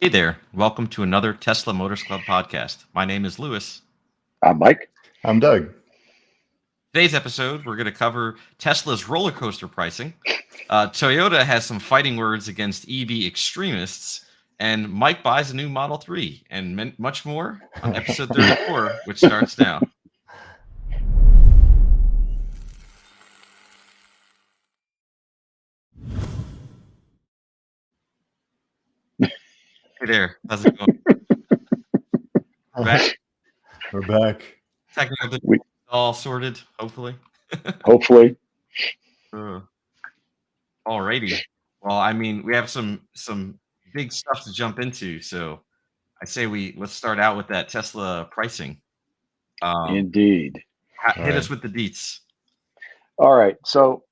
Hey there. Welcome to another Tesla Motors Club podcast. My name is Lewis. I'm Mike. I'm Doug. Today's episode, we're going to cover Tesla's roller coaster pricing. Toyota has some fighting words against EV extremists, and Mike buys a new Model 3, and much more on episode 34, which starts now. Hey there. How's it going? Back? We're back. Technical difficulties all sorted, hopefully. Hopefully. Alrighty. Well, I mean, we have some big stuff to jump into, so I say let's start out with that Tesla pricing. Indeed. Hit us with the deets. All right. So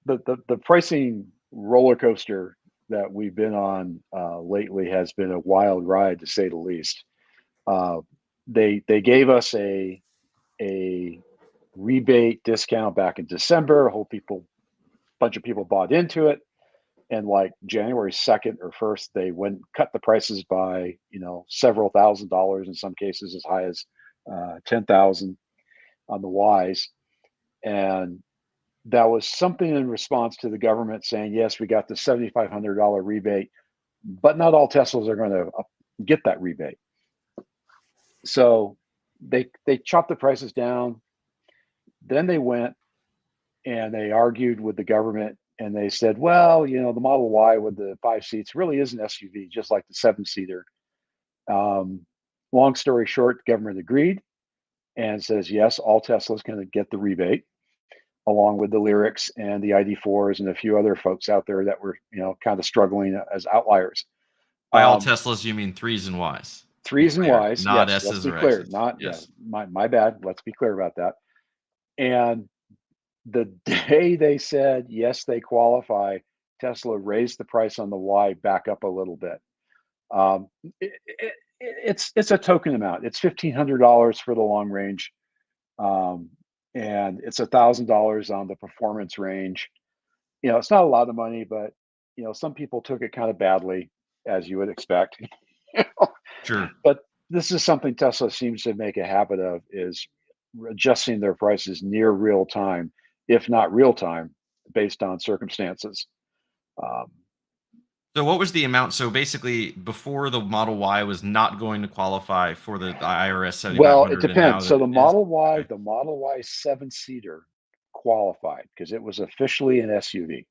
the pricing roller coaster that we've been on lately has been a wild ride, to say the least. They gave us a rebate discount back in December. Bunch of people bought into it, and like January 2nd or 1st, they cut the prices by several $1,000s, in some cases as high as 10,000 on the Ys, and that was something in response to the government saying, yes, we got the $7,500 rebate, but not all Teslas are going to get that rebate. So they chopped the prices down. Then they went and they argued with the government, and they said, well, the Model Y with the 5 seats really is an SUV, just like the 7-seater. Long story short, the government agreed and says, yes, all Teslas going to get the rebate, along with the Lyrics and the ID4s and a few other folks out there that were, kind of struggling as outliers. By all Teslas, you mean 3s and Ys? 3s and Ys, not yes. S's Let's be or clear. X's. Not yes. My bad. Let's be clear about that. And the day they said yes, they qualify, Tesla raised the price on the Y back up a little bit. It's a token amount. It's $1,500 for the long range. And it's $1,000 on the performance range. It's not a lot of money, but some people took it kind of badly, as you would expect. Sure. But this is something Tesla seems to make a habit of, is adjusting their prices near real time, if not real time, based on circumstances. So what was the amount? So basically, before the Model Y was not going to qualify for the IRS 7,500. Well, it depends. So the Model Y, okay. the Model Y 7-seater qualified because it was officially an SUV.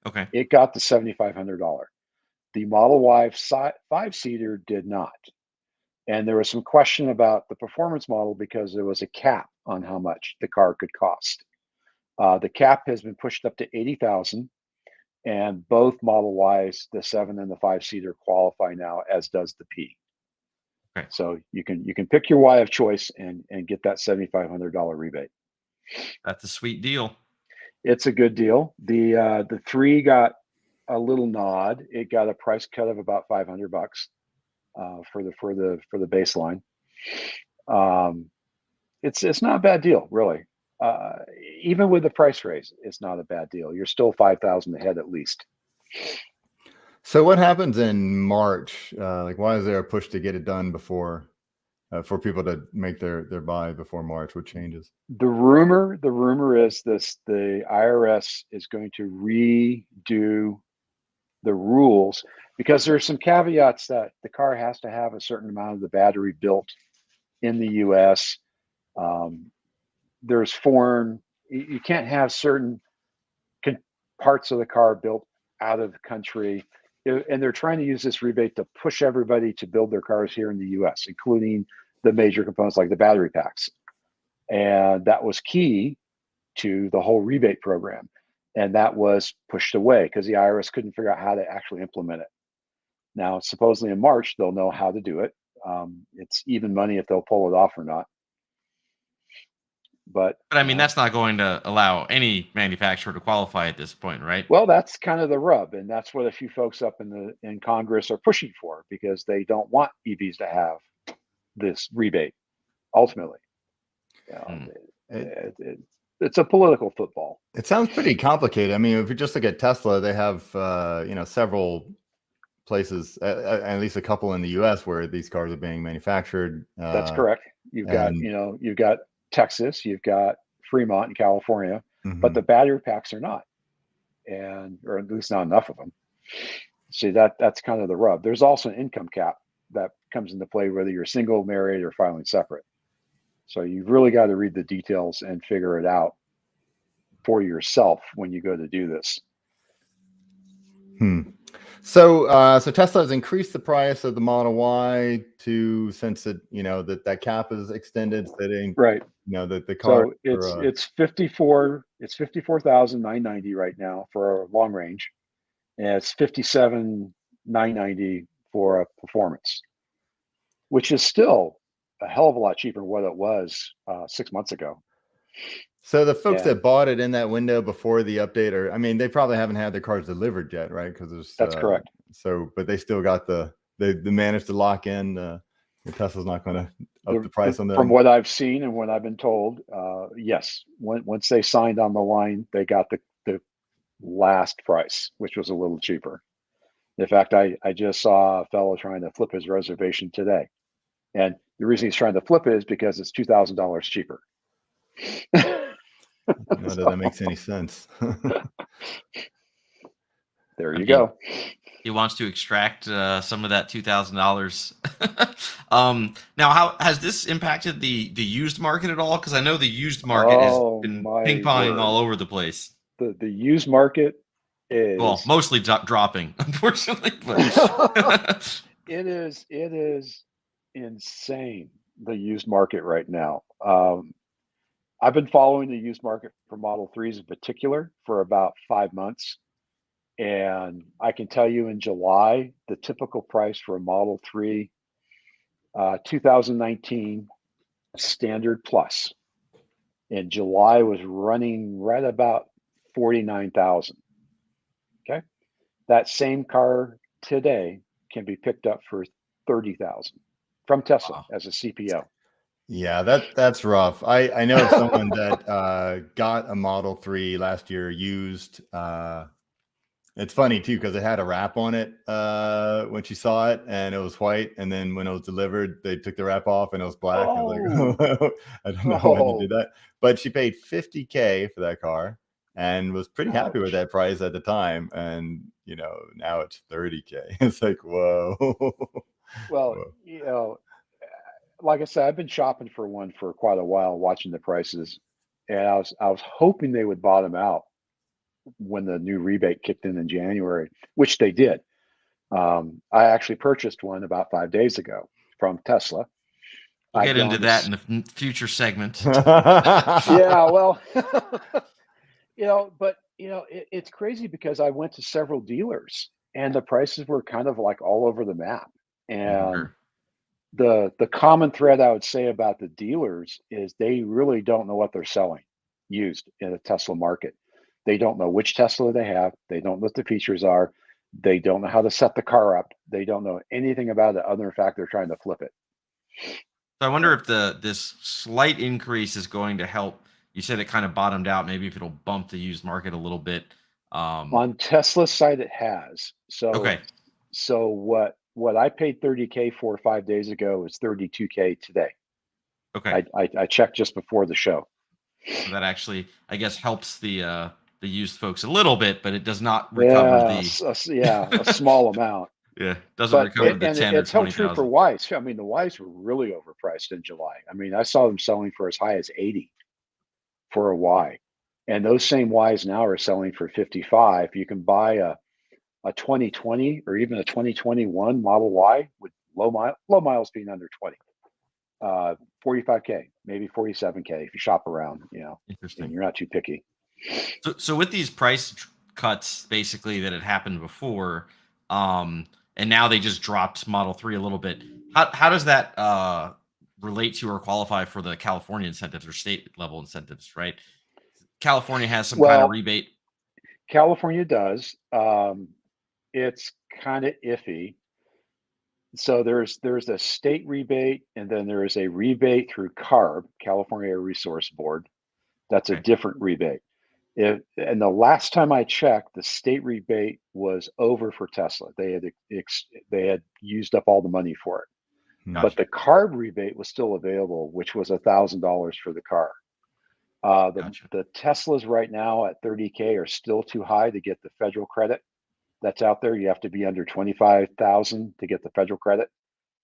Okay. It got the $7,500. The Model Y 5-seater did not. And there was some question about the performance model because there was a cap on how much the car could cost. The cap has been pushed up to $80,000, and both Model Ys, the 7 and the 5-seater, qualify now, as does the P. Okay. So you can pick your Y of choice and get that $7,500 rebate. That's a sweet deal. It's a good deal. The 3 got a little nod. It got a price cut of about $500 for the baseline. It's not a bad deal, really. Even with the price raise, it's not a bad deal. You're still 5,000 ahead at least. So what happens in March? Why is there a push to get it done before, for people to make their buy before March? What changes? The rumor is this: the IRS is going to redo the rules because there's some caveats that the car has to have a certain amount of the battery built in the U.S. There's foreign. You can't have certain parts of the car built out of the country, and they're trying to use this rebate to push everybody to build their cars here in the U.S., including the major components like the battery packs. And that was key to the whole rebate program. And that was pushed away because the IRS couldn't figure out how to actually implement it. Now, supposedly in March, they'll know how to do it. It's even money if they'll pull it off or not. But I mean, that's not going to allow any manufacturer to qualify at this point, right? Well, that's kind of the rub, and that's what a few folks up in Congress are pushing for, because they don't want EVs to have this rebate. Ultimately, it's a political football. It sounds pretty complicated. I mean, if you just look at Tesla, they have several places, at least a couple in the U.S. where these cars are being manufactured. That's correct. You've got, you've got Texas, you've got Fremont in California, but the battery packs are not, or at least not enough of them. See, that's kind of the rub. There's also an income cap that comes into play, whether you're single, married, or filing separate. So you've really got to read the details and figure it out for yourself when you go to do this. So Tesla has increased the price of the Model Y since it, that cap is extended. Right. The car. So it's 54,990 right now for a long range, and it's 57,990 for a performance, which is still a hell of a lot cheaper than what it was 6 months ago. So the folks that bought it in that window before the update, they probably haven't had their cars delivered yet, right? Because that's correct. So, but they still got they managed to lock in. The Tesla's not going to up the price on them. From what I've seen and what I've been told, yes. Once they signed on the line, they got the last price, which was a little cheaper. In fact, I just saw a fellow trying to flip his reservation today, and the reason he's trying to flip it is because it's $2,000 cheaper. Not that that makes any sense. There you go. He wants to extract some of that $2,000. Now, how has this impacted the used market at all? Because I know the used market has been ping-ponging all over the place. The used market is mostly dropping, unfortunately. But it is insane, the used market right now. I've been following the used market for Model 3s in particular for about 5 months. And I can tell you in July, the typical price for a Model 3, 2019 Standard Plus in July was running right about 49,000. Okay. That same car today can be picked up for 30,000 from Tesla as a CPO. Yeah, that's rough. I know of someone that got a Model 3 last year used. It's funny too because it had a wrap on it when she saw it, and it was white. And then when it was delivered, they took the wrap off, and it was black. I was like, I don't know when to do that. But she paid $50K for that car and was pretty happy with that price at the time. And now it's $30K. It's like, whoa. Well, like I said, I've been shopping for one for quite a while, watching the prices, and I was hoping they would bottom out when the new rebate kicked in January, which they did. I actually purchased one about 5 days ago from Tesla. We'll get into that in the future segment. Yeah, well, but it's crazy because I went to several dealers and the prices were kind of like all over the map. And the common thread I would say about the dealers is they really don't know what they're selling used in a Tesla market. They don't know which Tesla they have. They don't know what the features are. They don't know how to set the car up. They don't know anything about it other than the fact they're trying to flip it. So I wonder if this slight increase is going to help. You said it kind of bottomed out. Maybe if it'll bump the used market a little bit. On Tesla's side, it has. So okay. So what I paid $30K for 5 days ago is $32K today. Okay. I checked just before the show. So that actually, I guess, helps the used folks a little bit, but it does not recover a small amount. Yeah, doesn't recover the 10 or 20,000. It's held true for Ys. I mean, the Ys were really overpriced in July. I mean, I saw them selling for as high as 80 for a Y, and those same Ys now are selling for 55. You can buy a 2020 or even a 2021 Model Y with low miles being under 20. 45K, maybe 47K if you shop around, Interesting. and you're not too picky. So with these price cuts, basically that had happened before, and now they just dropped Model 3 a little bit. How does that relate to or qualify for the California incentives or state level incentives? Right, California has some kind of rebate. California does. It's kind of iffy. So there's a state rebate, and then there is a rebate through CARB, California Air Resource Board. That's a different rebate. And the last time I checked, the state rebate was over for Tesla. They had used up all the money for it. Hmm. But the CARB rebate was still available, which was $1,000 for the car. The Teslas right now at 30K are still too high to get the federal credit that's out there. You have to be under 25,000 to get the federal credit,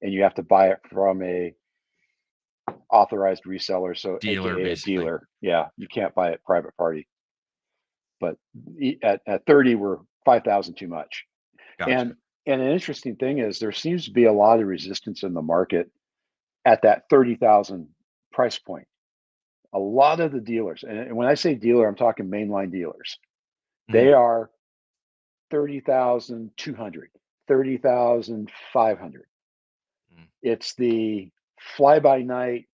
and you have to buy it from a authorized reseller, so Dealer, AKA basically. a dealer. Yeah, you can't buy it private party. But at 30, we're 5,000 too much. Gotcha. And an interesting thing is there seems to be a lot of resistance in the market at that 30,000 price point. A lot of the dealers, and when I say dealer, I'm talking mainline dealers. They are 30,200, 30,500. It's the fly-by-night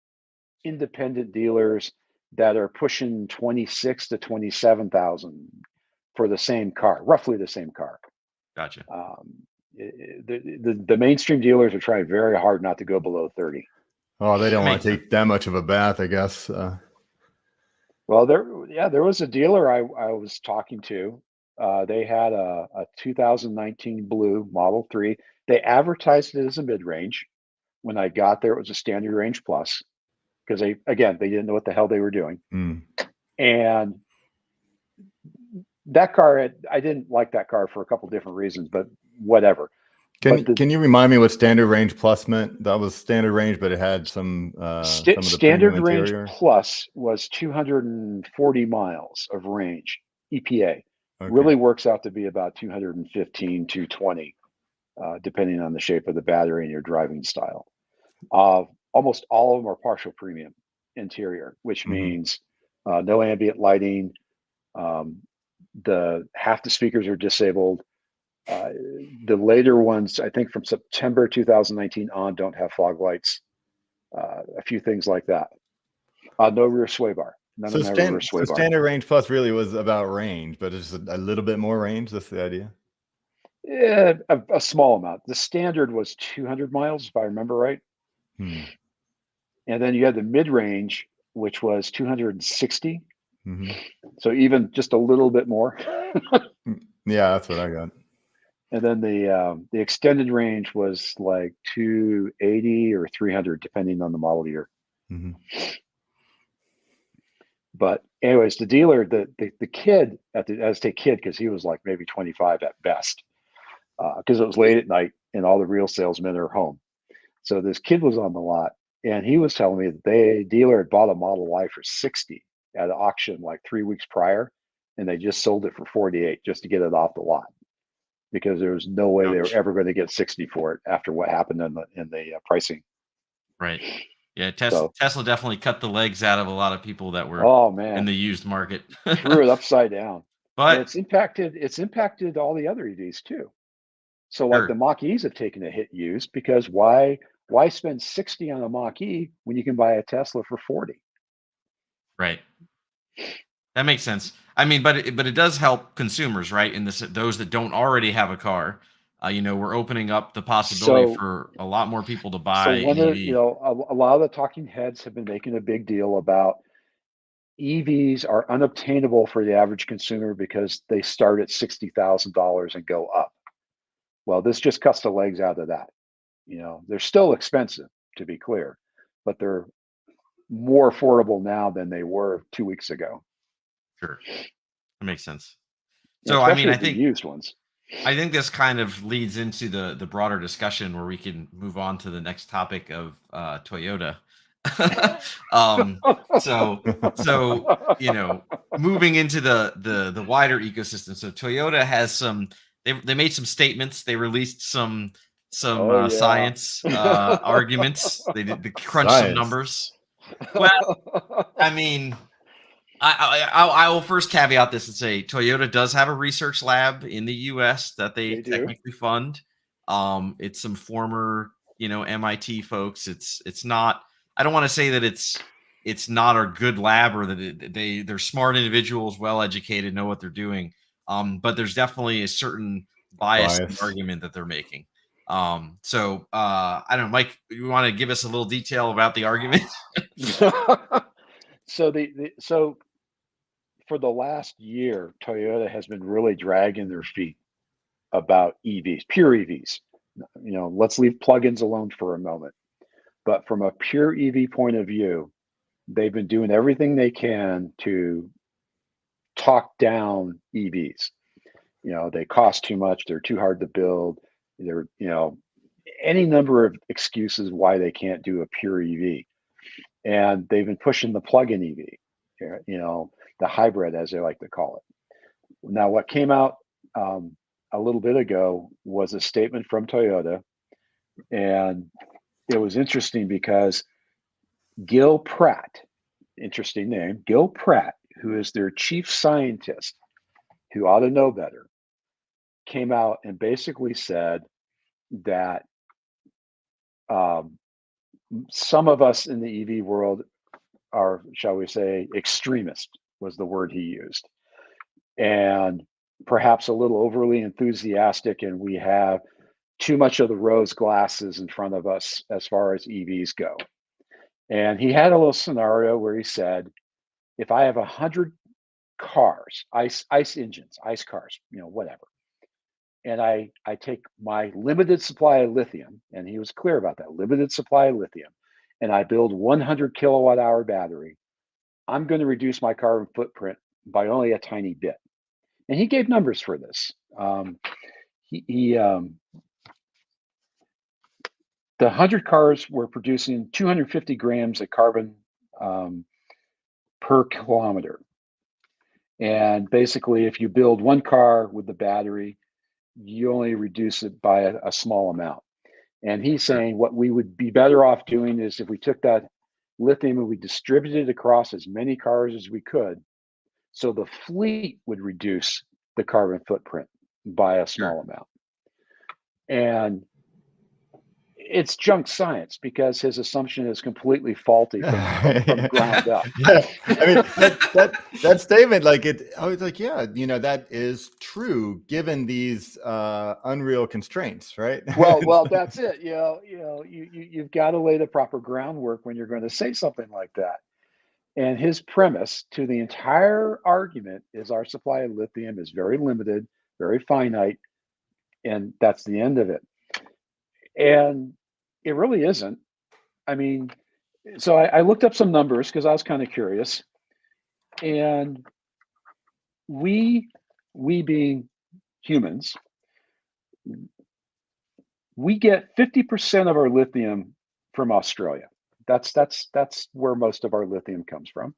independent dealers that are pushing 26 to 27,000 for the same car, roughly the same car. Gotcha. The mainstream dealers are trying very hard not to go below 30. Oh, they don't That want to makes take that much of a bath, I guess. Well, there was a dealer I was talking to. They had a 2019 blue Model 3. They advertised it as a mid-range. When I got there, it was a standard range plus because they didn't know what the hell they were doing. Mm. And that car, I didn't like that car for a couple different reasons, but whatever. Can you remind me what standard range plus meant? That was standard range, but it had some of the standard range interior. plus was 240 miles of range EPA. Okay. Really works out to be about 215, 220, depending on the shape of the battery and your driving style. Almost all of them are partial premium interior, which means no ambient lighting. Half the speakers are disabled. The later ones, I think from September 2019 on, don't have fog lights. A few things like that. No rear sway bar. So standard range plus really was about range, but it's a little bit more range. That's the idea. Yeah, a small amount. The standard was 200 miles, if I remember right. And then you had the mid-range, which was 260. So even just a little bit more. Yeah, that's what I got. And then the extended range was like 280 or 300, depending on the model year. But anyways, the dealer, the kid I say kid because he was like maybe 25 at best, because it was late at night and all the real salesmen are home. So this kid was on the lot, and he was telling me that the dealer had bought a Model Y for 60 at an auction like 3 weeks prior, and they just sold it for 48 just to get it off the lot, because there was no way they were ever going to get 60 for it after what happened in the pricing. Right. Yeah, Tesla definitely cut the legs out of a lot of people that were in the used market. Threw it upside down. But it's impacted all the other EVs too. So like the Mach-E's have taken a hit used, because why spend 60 on a Mach-E when you can buy a Tesla for 40? Right. That makes sense. I mean, but it does help consumers, right? In those that don't already have a car. We're opening up the possibility for a lot more people to buy an EV. A lot of the talking heads have been making a big deal about EVs are unobtainable for the average consumer because they start at $60,000 and go up. Well, this just cuts the legs out of that. They're still expensive, to be clear, but they're more affordable now than they were 2 weeks ago. Sure, that makes sense. So, I think the used ones. I think this kind of leads into the broader discussion where we can move on to the next topic of Toyota. Moving into the wider ecosystem. So Toyota has they made some statements. They released some science arguments. They did crunch some numbers. Well, I mean, I will first caveat this and say Toyota does have a research lab in the U.S. that they technically fund. It's some former, MIT folks. It's not. I don't want to say that it's not a good lab, or that they're smart individuals, well educated, know what they're doing. But there's definitely a certain bias in the argument that they're making. I don't know, Mike, you want to give us a little detail about the argument? So for the last year, Toyota has been really dragging their feet about EVs, pure EVs. Let's leave plugins alone for a moment. But from a pure EV point of view, they've been doing everything they can to talk down EVs. They cost too much, they're too hard to build, they're, any number of excuses why they can't do a pure EV. And they've been pushing the plug-in EV, the hybrid, as they like to call it. Now, what came out a little bit ago was a statement from Toyota, and it was interesting because Gil Pratt, interesting name, Gil Pratt, who is their chief scientist, who ought to know better, came out and basically said that some of us in the EV world are, shall we say, extremist was the word he used, and perhaps a little overly enthusiastic, and we have too much of the rose glasses in front of us as far as EVs go. And he had a little scenario where he said, if I have 100 cars, ICE engines, ICE cars, whatever, and I take my limited supply of lithium, and he was clear about that, limited supply of lithium, and I build 100 kilowatt hour battery, I'm going to reduce my carbon footprint by only a tiny bit. And he gave numbers for this. The 100 cars were producing 250 grams of carbon per kilometer. And basically, if you build one car with the battery, you only reduce it by a small amount. And he's saying what we would be better off doing is if we took that lithium and we distributed it across as many cars as we could, so the fleet would reduce the carbon footprint by a small amount. And it's junk science because his assumption is completely faulty from ground up. Yeah, I mean that statement, I was like, yeah, that is true given these unreal constraints, right? Well, that's it. You've got to lay the proper groundwork when you're going to say something like that. And his premise to the entire argument is our supply of lithium is very limited, very finite, and that's the end of it. And it really isn't. I mean, so I looked up some numbers because I was kind of curious. And we being humans, we get 50% of our lithium from Australia. That's where most of our lithium comes from.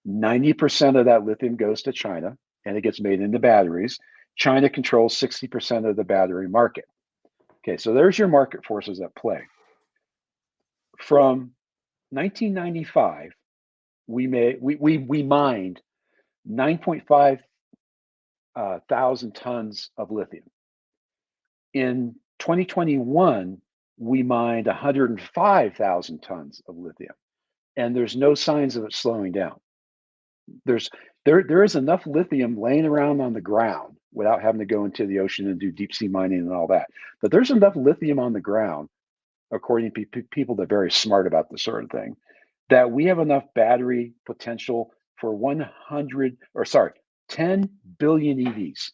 90% of that lithium goes to China and it gets made into batteries. China controls 60% of the battery market. Okay, so there's your market forces at play. From 1995, we mined 9.5 thousand tons of lithium. In 2021, we mined 105,000 tons of lithium, and there's no signs of it slowing down. There is enough lithium laying around on the ground without having to go into the ocean and do deep sea mining and all that. But there's enough lithium on the ground, according to people that are very smart about this sort of thing, that we have enough battery potential for 10 billion EVs.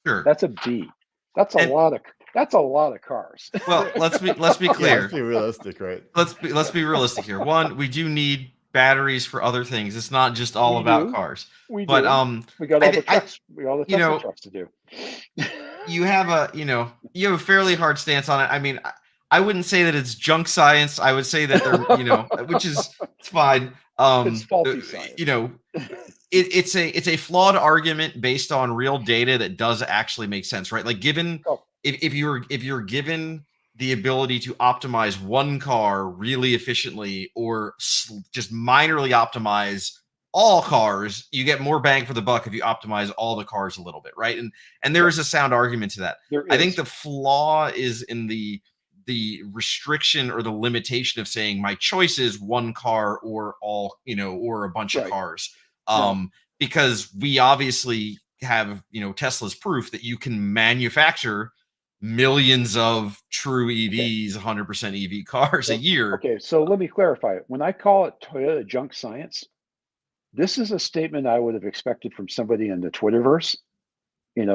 Sure. That's a B. That's a lot of cars. Well, let's be clear. Yeah, let's be realistic, right? Let's be realistic here. One, we do need batteries for other things. It's not just all about cars. We got all the trucks. We got all the Tesla trucks to do. You have a fairly hard stance on it. I mean, I wouldn't say that it's junk science. I would say that they're, which is it's fine. It's faulty science. It's a flawed argument based on real data that does actually make sense, right? Like if you're given the ability to optimize one car really efficiently or just minorly optimize all cars, you get more bang for the buck if you optimize all the cars a little bit, right? And there is a sound argument to that. I think the flaw is in the restriction or the limitation of saying my choice is one car or all, or a bunch of cars. Because we obviously have, Tesla's proof that you can manufacture millions of true EVs, 100% EV cars a year. Okay, so let me clarify it. When I call it Toyota junk science, This is a statement I would have expected from somebody in the Twitterverse,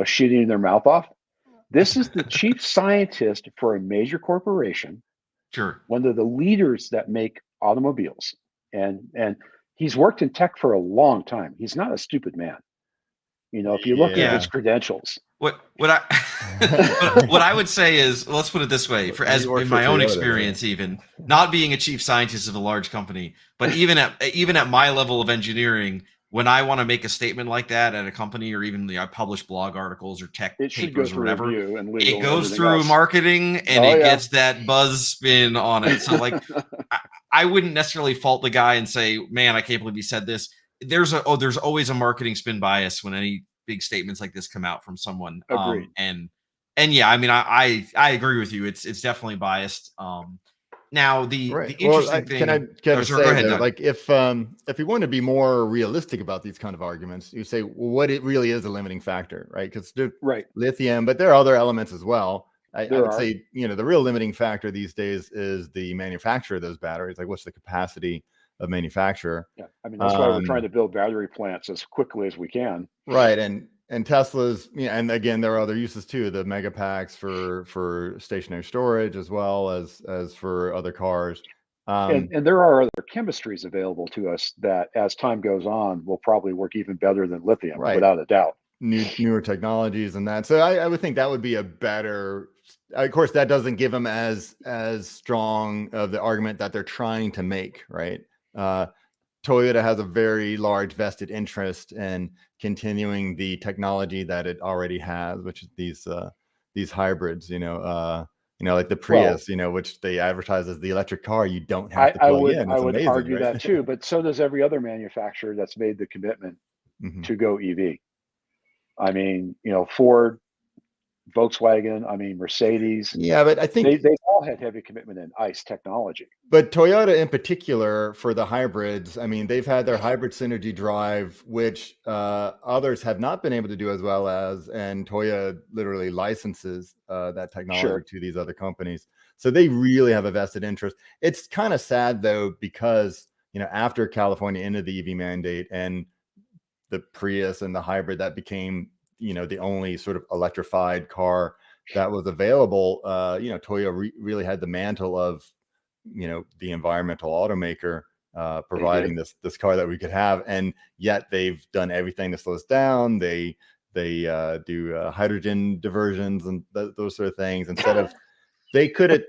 shooting their mouth off. This is the chief scientist for a major corporation, Sure. one of the leaders that make automobiles, and he's worked in tech for a long time. He's not a stupid man. If you look at his credentials. What I what I would say is, let's put it this way: in my own experience, even not being a chief scientist of a large company, but even at my level of engineering, when I want to make a statement like that at a company, or even I publish blog articles or tech papers or whatever, it goes through marketing and gets that buzz spin on it. So like, I wouldn't necessarily fault the guy and say, "Man, I can't believe he said this." There's always a marketing spin bias when any big statements like this come out from someone. Agreed. And yeah, I mean, I agree with you. It's definitely biased. Now the interesting thing. Can I say, go ahead, though, like if you want to be more realistic about these kind of arguments, you say, well, what it really is a limiting factor, right? Because lithium, but there are other elements as well. I would say, the real limiting factor these days is the manufacture of those batteries. Like, what's the capacity of manufacture? Yeah, I mean, that's why we're trying to build battery plants as quickly as we can. Right, and Tesla's, and again, there are other uses too. The mega packs for stationary storage, as well as for other cars. And there are other chemistries available to us that, as time goes on, will probably work even better than lithium, without a doubt. Newer technologies and that. So I would think that would be a better. Of course, that doesn't give them as strong of the argument that they're trying to make, right? Toyota has a very large vested interest in continuing the technology that it already has, which is these hybrids, like the Prius, which they advertise as the electric car. You don't have to plug in. I would argue that too, but so does every other manufacturer that's made the commitment to go EV. I mean, Ford, Volkswagen, Mercedes. Yeah, but I think they all had heavy commitment in ICE technology. But Toyota in particular, for the hybrids, I mean, they've had their hybrid synergy drive, which others have not been able to do as well as, and Toyota literally licenses that technology to these other companies. So they really have a vested interest. It's kind of sad though, because, after California ended the EV mandate and the Prius and the hybrid, that became the only sort of electrified car that was available. Toyota really had the mantle of, the environmental automaker, providing this car that we could have, and yet they've done everything to slow us down. They do hydrogen diversions and those sort of things instead of. They could have.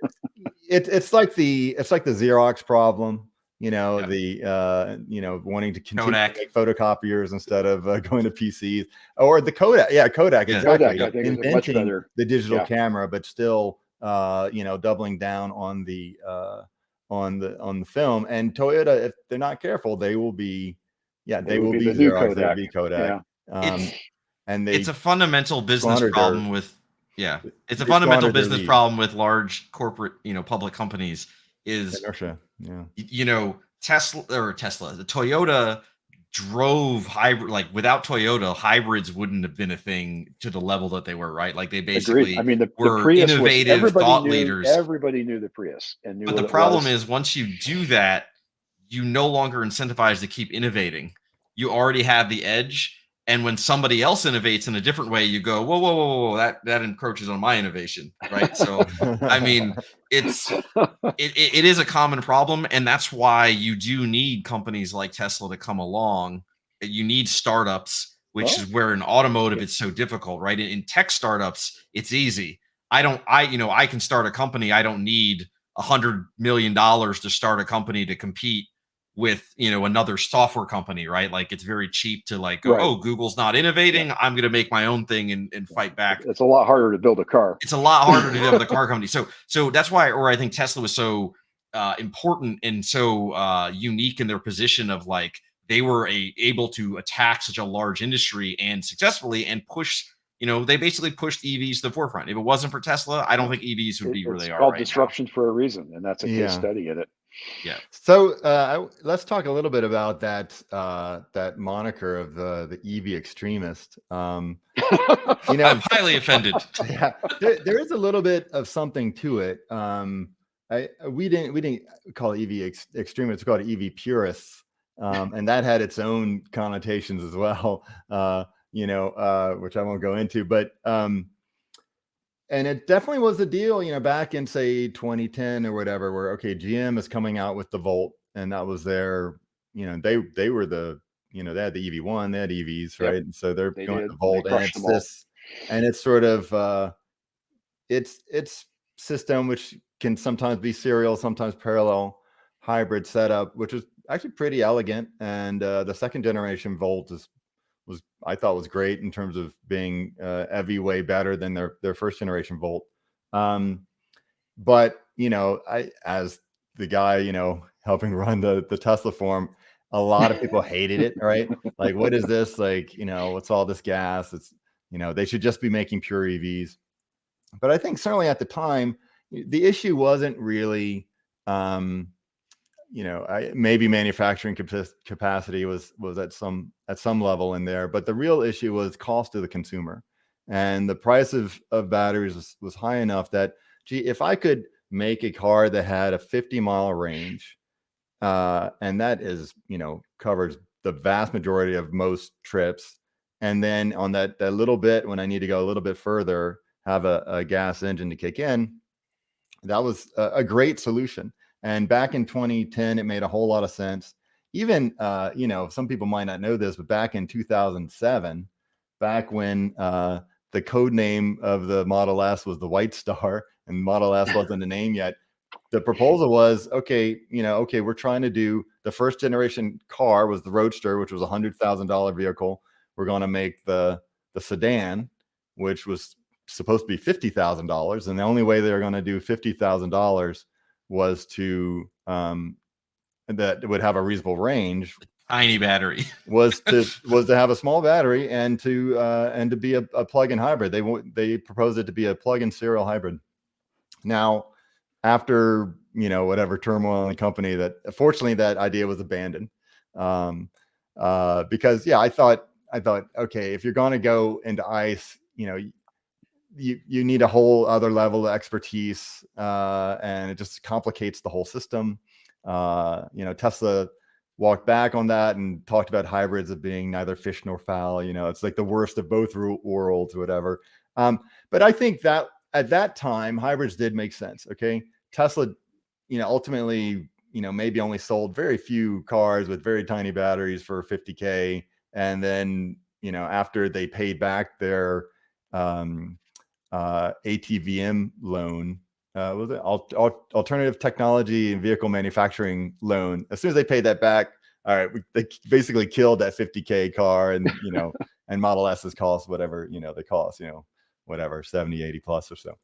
It's like the Xerox problem. Wanting to continue to make photocopiers instead of going to PCs, or the Kodak. Yeah, Kodak. Exactly. Kodak, I think, inventing the digital camera, but still, doubling down on the film. And Toyota, if they're not careful, they will be. Yeah, they will be Xerox. They'll be Kodak. Yeah. It's a fundamental business problem with. Yeah, it's a fundamental business problem with large corporate, public companies. Is inertia. Tesla, the Toyota drove hybrid. Like, without Toyota, hybrids wouldn't have been a thing to the level that they were, right? Like, they basically the were Prius innovative thought leaders. Everybody knew the Prius, but the problem is, once you do that, you no longer incentivize to keep innovating. You already have the edge. And when somebody else innovates in a different way, you go, whoa, that encroaches on my innovation, right? So, I mean, it is a common problem, and that's why you do need companies like Tesla to come along. You need startups, which is where in automotive it's so difficult, right? In tech startups, it's easy. I can start a company. I don't need $100 million to start a company to compete with another software company, right? Like, it's very cheap to go, oh, Google's not innovating, I'm gonna make my own thing and fight back. It's a lot harder to build a car. It's a lot harder to build a car company. So that's why, or I think Tesla was so important and so unique in their position of, like, they were able to attack such a large industry and successfully and push. They basically pushed EVs to the forefront. If it wasn't for Tesla, I don't think EVs would be where they are. It's called disruption for a reason, and that's a case study in it. Yeah. So let's talk a little bit about that moniker of the EV extremist. I'm highly offended. Yeah, there is a little bit of something to it. We didn't call it EV extremists. We called it EV purists. And that had its own connotations as well, which I won't go into. But and it definitely was a deal, back in say 2010 or whatever, where okay, GM is coming out with the Volt, and that was their, they were the, they had the EV1, they had EVs, right? And so they're They going did. to Volt, They and crushed it's them all. this, and it's sort of it's system which can sometimes be serial, sometimes parallel hybrid setup, which is actually pretty elegant. And the second generation Volt was I thought was great in terms of being EV way better than their first generation Volt. But I, as the guy helping run the Tesla forum, a lot of people hated it, right? Like, what is this? Like, what's all this gas? It's they should just be making pure EVs. But I think certainly at the time, the issue wasn't really, maybe manufacturing capacity was at some level in there, but the real issue was cost to the consumer, and the price of batteries was high enough that, gee, if I could make a car that had a 50-mile range, and that is, covers the vast majority of most trips, and then on that little bit when I need to go a little bit further, have a gas engine to kick in, that was a great solution. And back in 2010, it made a whole lot of sense. Even, some people might not know this, but back in 2007, back when the code name of the Model S was the White Star and Model S wasn't a name yet, the proposal was, okay, we're trying to do, the first generation car was the Roadster, which was a $100,000 vehicle. We're going to make the sedan, which was supposed to be $50,000, and the only way they were going to do $50,000 was to that would have a reasonable range, tiny battery, was to have a small battery, and to be a plug-in hybrid. They proposed it to be a plug-in serial hybrid. Now, after whatever turmoil in the company, that fortunately that idea was abandoned, because I thought, okay, if you're going to go into ICE, you need a whole other level of expertise, and it just complicates the whole system. Tesla walked back on that and talked about hybrids of being neither fish nor fowl. It's like the worst of both worlds or whatever. But I think that at that time, hybrids did make sense. Okay. Tesla, ultimately, maybe only sold very few cars with very tiny batteries for 50K. And then, after they paid back their ATVM loan, was it alternative technology and vehicle manufacturing loan, as soon as they paid that back, all right, they basically killed that 50K car, and and Model S's cost whatever they cost, whatever 70, 80 plus or so.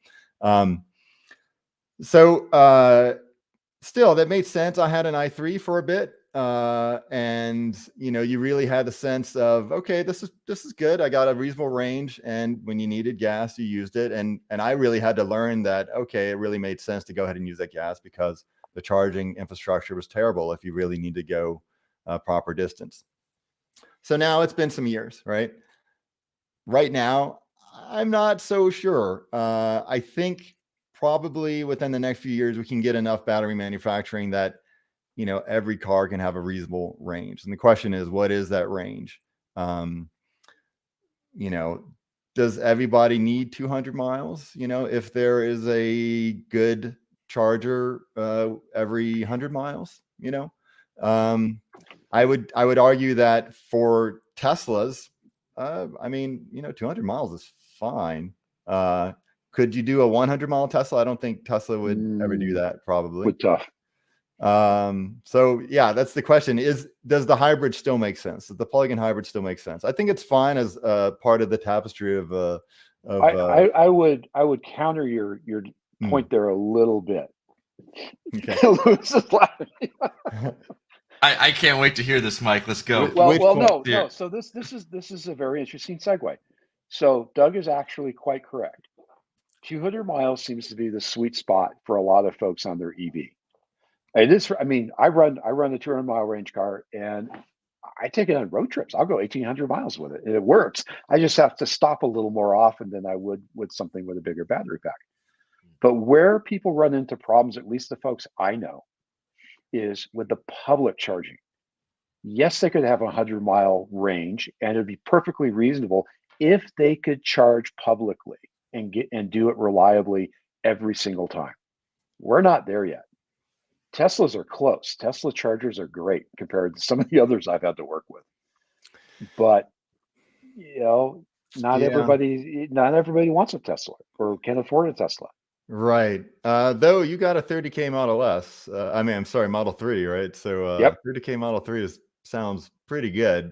Still, that made sense. I had an i3 for a bit, and you really had the sense of, okay, this is good. I got a reasonable range, and when you needed gas, you used it. And I really had to learn that, okay, it really made sense to go ahead and use that gas, because the charging infrastructure was terrible if you really need to go a proper distance. So now it's been some years, right? Right now, I'm not so sure. I think probably within the next few years, we can get enough battery manufacturing that every car can have a reasonable range. And the question is, what is that range? Does everybody need 200 miles? If there is a good charger every 100 miles, I would argue that for Teslas, 200 miles is fine. Could you do a 100-mile Tesla? I don't think Tesla would ever do that, probably. Would tough. So yeah, that's the question: does the hybrid still make sense? Does the plug-in hybrid still make sense? I think it's fine as part of the tapestry of. I would counter your point there a little bit. Okay. Lewis is laughing. I can't wait to hear this, Mike. Let's go. No. So this is a very interesting segue. So Doug is actually quite correct. 200 miles seems to be the sweet spot for a lot of folks on their EV. It is. I mean, I run the 200-mile range car, and I take it on road trips. I'll go 1,800 miles with it, and it works. I just have to stop a little more often than I would with something with a bigger battery pack. But where people run into problems, at least the folks I know, is with the public charging. Yes, they could have a 100-mile range, and it'd be perfectly reasonable if they could charge publicly and do it reliably every single time. We're not there yet. Teslas are close. Tesla chargers are great compared to some of the others I've had to work with. But not Yeah. everybody wants a Tesla or can afford a Tesla. Right. Though you got a 30K Model S. I'm sorry, Model 3, right? So Yep. 30K Model 3 sounds pretty good.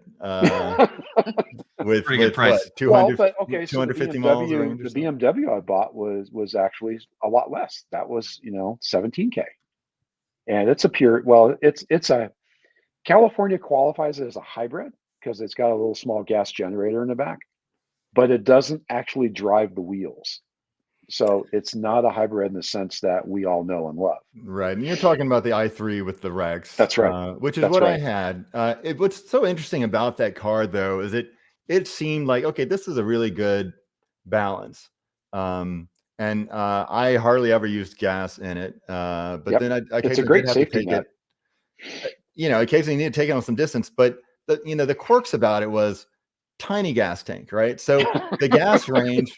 With Pretty good price. what, 200, Well, but okay, so 250 miles range or the BMW I bought was actually a lot less. That was 17K, and it's a California qualifies it as a hybrid because it's got a little small gas generator in the back, but it doesn't actually drive the wheels. So it's not a hybrid in the sense that we all know and love. Right. And you're talking about the i3 with the Rex. That's right. Which is That's what right. I had. What's so interesting about that car, though, is it seemed like, okay, this is a really good balance. And I hardly ever used gas in it. But Yep. then I It's a occasionally great did have to safety take net. it. Occasionally need to take it on some distance. But the quirks about it was tiny gas tank, right? So the gas range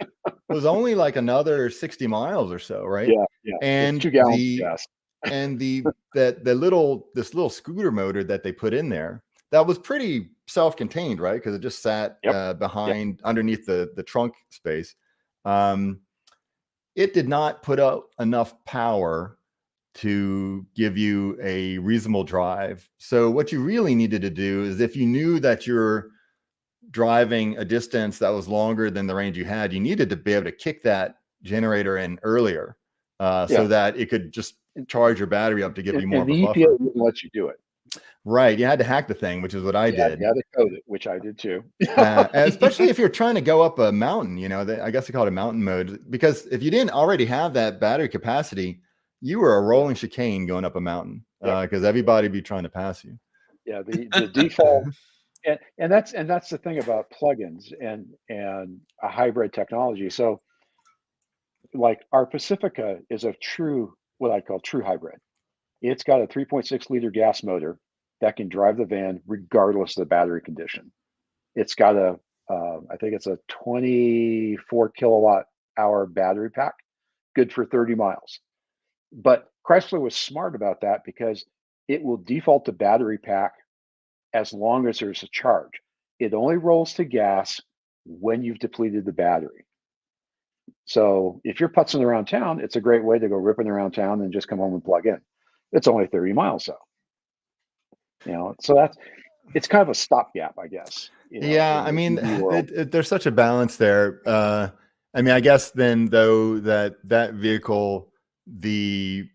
was only like another 60 miles or so, right? Yeah. And it's 2 gallons of gas. and this little scooter motor that they put in there, that was pretty self-contained, right? Because it just sat behind underneath the trunk space. It did not put out enough power to give you a reasonable drive. So what you really needed to do is, if you knew that you're driving a distance that was longer than the range you had, you needed to be able to kick that generator in earlier, so that it could just charge your battery up to give you more of a buffer. The EPA wouldn't let you do it. Right. You had to hack the thing, which is what I did. You had to code it, which I did too. And especially if you're trying to go up a mountain, I guess they call it mountain mode, because if you didn't already have that battery capacity, you were a rolling chicane going up a mountain, because everybody would be trying to pass you. Yeah, the default, and that's the thing about plugins and a hybrid technology. So, like, our Pacifica is what I call true hybrid. It's got a 3.6 liter gas motor that can drive the van regardless of the battery condition. It's got I think it's a 24 kilowatt hour battery pack, good for 30 miles. But Chrysler was smart about that because it will default to battery pack as long as there's a charge. It only rolls to gas when you've depleted the battery. So if you're putzing around town, it's a great way to go ripping around town and just come home and plug in. It's only 30 miles though. So it's kind of a stopgap, I guess. There's such a balance there. I guess then, though, that vehicle, the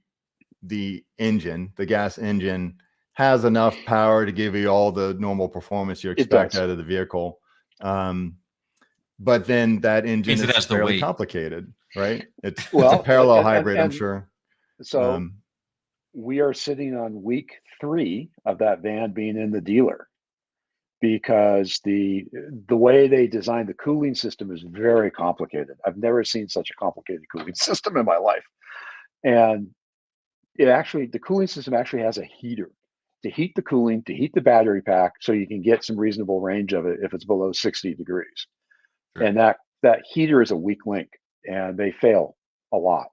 engine, the gas engine, has enough power to give you all the normal performance you expect out of the vehicle. But then that engine is fairly complicated, right? It's a parallel hybrid, I'm sure. So we are sitting on week 3 of that van being in the dealer, because the way they designed the cooling system is very complicated. I've never seen such a complicated cooling system in my life. And the cooling system actually has a heater to heat the cooling, to heat the battery pack, so you can get some reasonable range of it if it's below 60 degrees. Sure. And that heater is a weak link, and they fail a lot.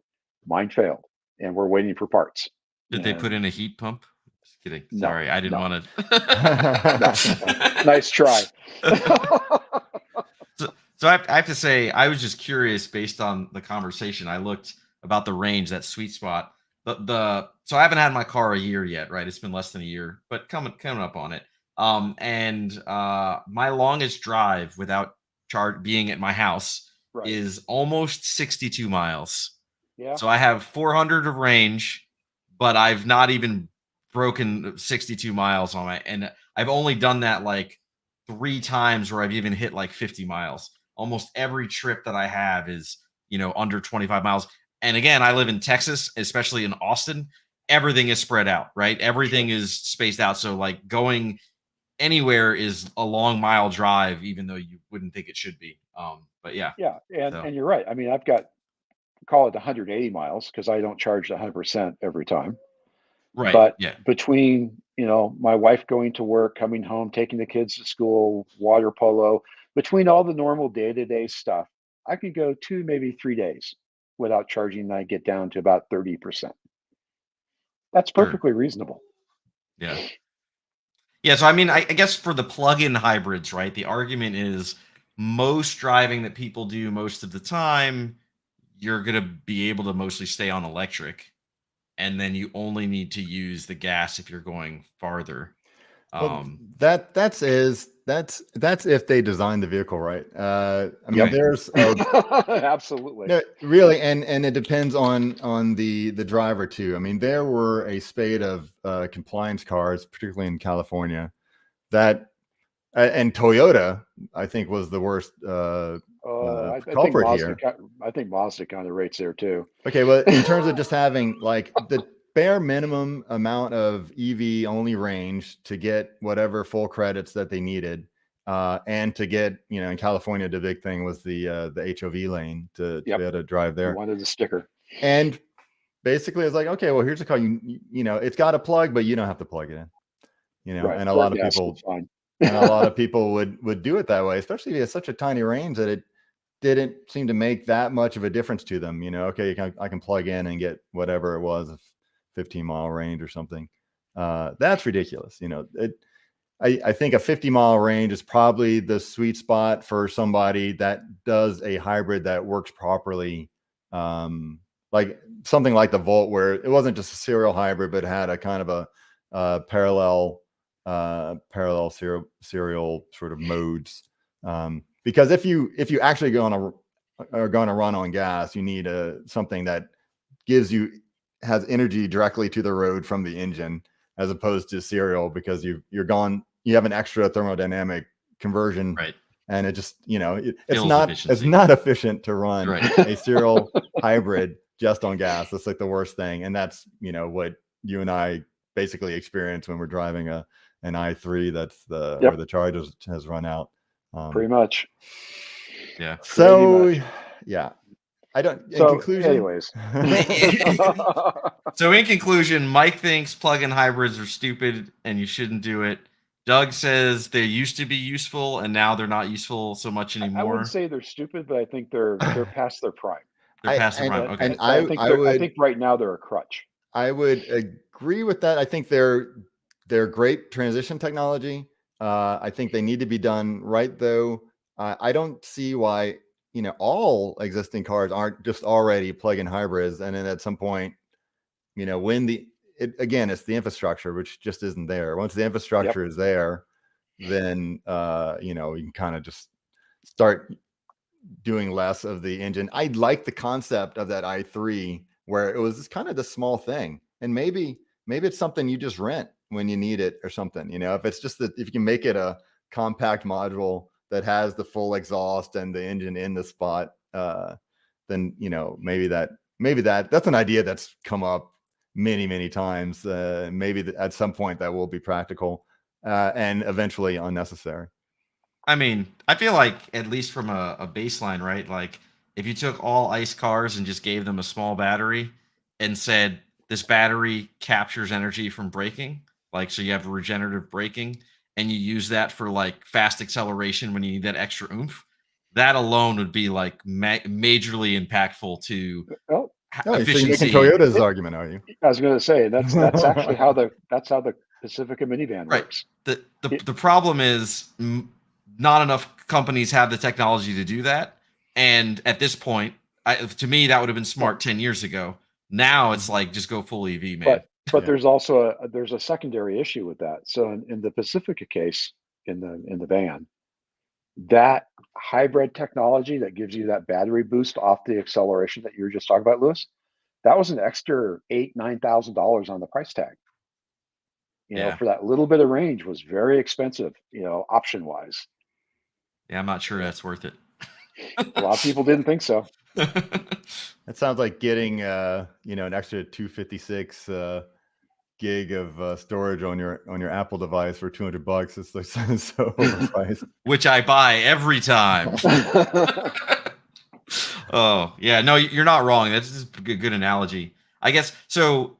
Mine failed, and we're waiting for parts. Did they put in a heat pump? Just kidding. Sorry, I didn't want to. Nice try. So I have to say, I was just curious based on the conversation. I looked about the range, that sweet spot. So I haven't had my car a year yet, right? It's been less than a year, but coming up on it. My longest drive without being at my house is almost 62 miles. Yeah. So I have 400 of range, but I've not even broken 62 miles on my, and I've only done that like 3 times where I've even hit like 50 miles. Almost every trip that I have is, under 25 miles. And again, I live in Texas, especially in Austin. Everything is spread out, right? Everything is spaced out. So like going anywhere is a long mile drive, even though you wouldn't think it should be. But yeah. Yeah. And you're right. I mean, I've got, call it 180 miles, because I don't charge 100% every time. Right. But Yeah. between, my wife going to work, coming home, taking the kids to school, water polo, between all the normal day-to-day stuff, I could go 2, maybe 3 days without charging, and I get down to about 30%. That's Sure. perfectly reasonable. Yeah. Yeah. So, I mean, I guess for the plug-in hybrids, right, the argument is most driving that people do most of the time, you're going to be able to mostly stay on electric. And then you only need to use the gas if you're going farther. Well, Um, that's if they design the vehicle right. I mean, Right. there's Absolutely. no really, and it depends on the driver too. I mean, there were a spate of compliance cars, particularly in California, that and Toyota, I think, was the worst I think culprit Mazda. here. I think Mazda kind of rates there too. Okay, well, in terms of just having like the bare minimum amount of EV only range to get whatever full credits that they needed, and to get, in California, the big thing was the HOV lane to Yep. be able to drive You there. wanted the sticker. And basically, it's like, okay, well, here's a car. It's got a plug, but you don't have to plug it in. Right. And a Or lot of gas, people it's fine. and a lot of people would do it that way, especially if it's such a tiny range that it didn't seem to make that much of a difference to them. Okay, I can plug in and get whatever it was, a 15-mile range or something. That's ridiculous. I think a 50-mile range is probably the sweet spot for somebody that does a hybrid that works properly. Like something like the Volt, where it wasn't just a serial hybrid, but had a kind of a parallel serial sort of modes. Because if you actually are going to run on gas, you need something that has energy directly to the road from the engine, as opposed to serial, because you have an extra thermodynamic conversion, right. and it just it's Fuels not efficiency. efficient to run Right. a serial hybrid just on gas. That's like the worst thing, and that's what you and I basically experience when we're driving an i3 that's where the charge has run out. Pretty much. Yeah. So Pretty much. yeah, I don't. In So, conclusion, anyways. So in conclusion, Mike thinks plug-in hybrids are stupid and you shouldn't do it. Doug says they used to be useful and now they're not useful so much anymore. I wouldn't say they're stupid, but I think they're past their prime. They're past their prime. Okay. And I think right now they're a crutch. I would agree with that. I think they're great transition technology. I think they need to be done right, though. I don't see why all existing cars aren't just already plug-in hybrids, and then at some point, when it's the infrastructure, which just isn't there. Once the infrastructure is there, then you can kind of just start doing less of the engine. I like the concept of that i3, where it was kind of the small thing, and maybe it's something you just rent when you need it or something. If it's just that, if you can make it a compact module that has the full exhaust and the engine in the spot, then maybe that's an idea that's come up many times. Maybe at some point that will be practical, and eventually unnecessary. I mean, I feel like, at least from a baseline, right? Like, if you took all ICE cars and just gave them a small battery and said, this battery captures energy from braking, like, so you have regenerative braking, and you use that for like fast acceleration when you need that extra oomph, that alone would be like majorly impactful to Oh, so you're making efficiency. Toyota's argument, are you? I was going to say that's actually how the Pacifica minivan Right. works. The problem is not enough companies have the technology to do that. And at this point, to me, that would have been smart 10 years ago. Now it's like, just go full EV, man. But there's also a secondary issue with that. So in the Pacifica case, in the van, that hybrid technology that gives you that battery boost off the acceleration that you were just talking about, Lewis, that was an extra $8,000-9,000 on the price tag. For that little bit of range was very expensive, option wise. Yeah, I'm not sure that's worth it. A lot of people didn't think so. It sounds like getting an extra 256 gig of storage on your Apple device for $200. It's like so overpriced. Which I buy every time. Oh yeah, no, you're not wrong. That's just a good analogy, I guess. So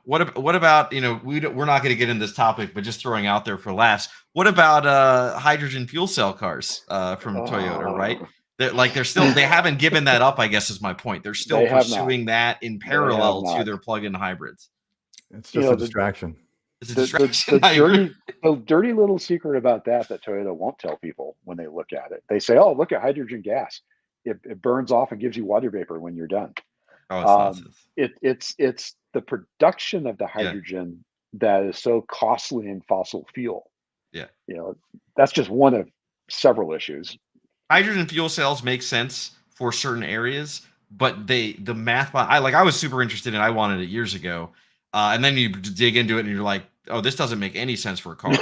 what about, we're not going to get into this topic, but just throwing out there for laughs. What about hydrogen fuel cell cars from Toyota, right? They haven't given that up, I guess is my point. They're still They have not. pursuing that in They have parallel to not. their plug-in hybrids. It's just a distraction. It's a distraction. The dirty little secret about that Toyota won't tell people when they look at it. They say, "Oh, look at hydrogen gas. It burns off and gives you water vapor when you're done." Oh, it's nonsense. It's the production of the hydrogen that is so costly in fossil fuel. Yeah. That's just one of several issues. Hydrogen fuel cells make sense for certain areas, but the math, I was super interested in, I wanted it years ago. And then you dig into it and you're like, oh, this doesn't make any sense for a car.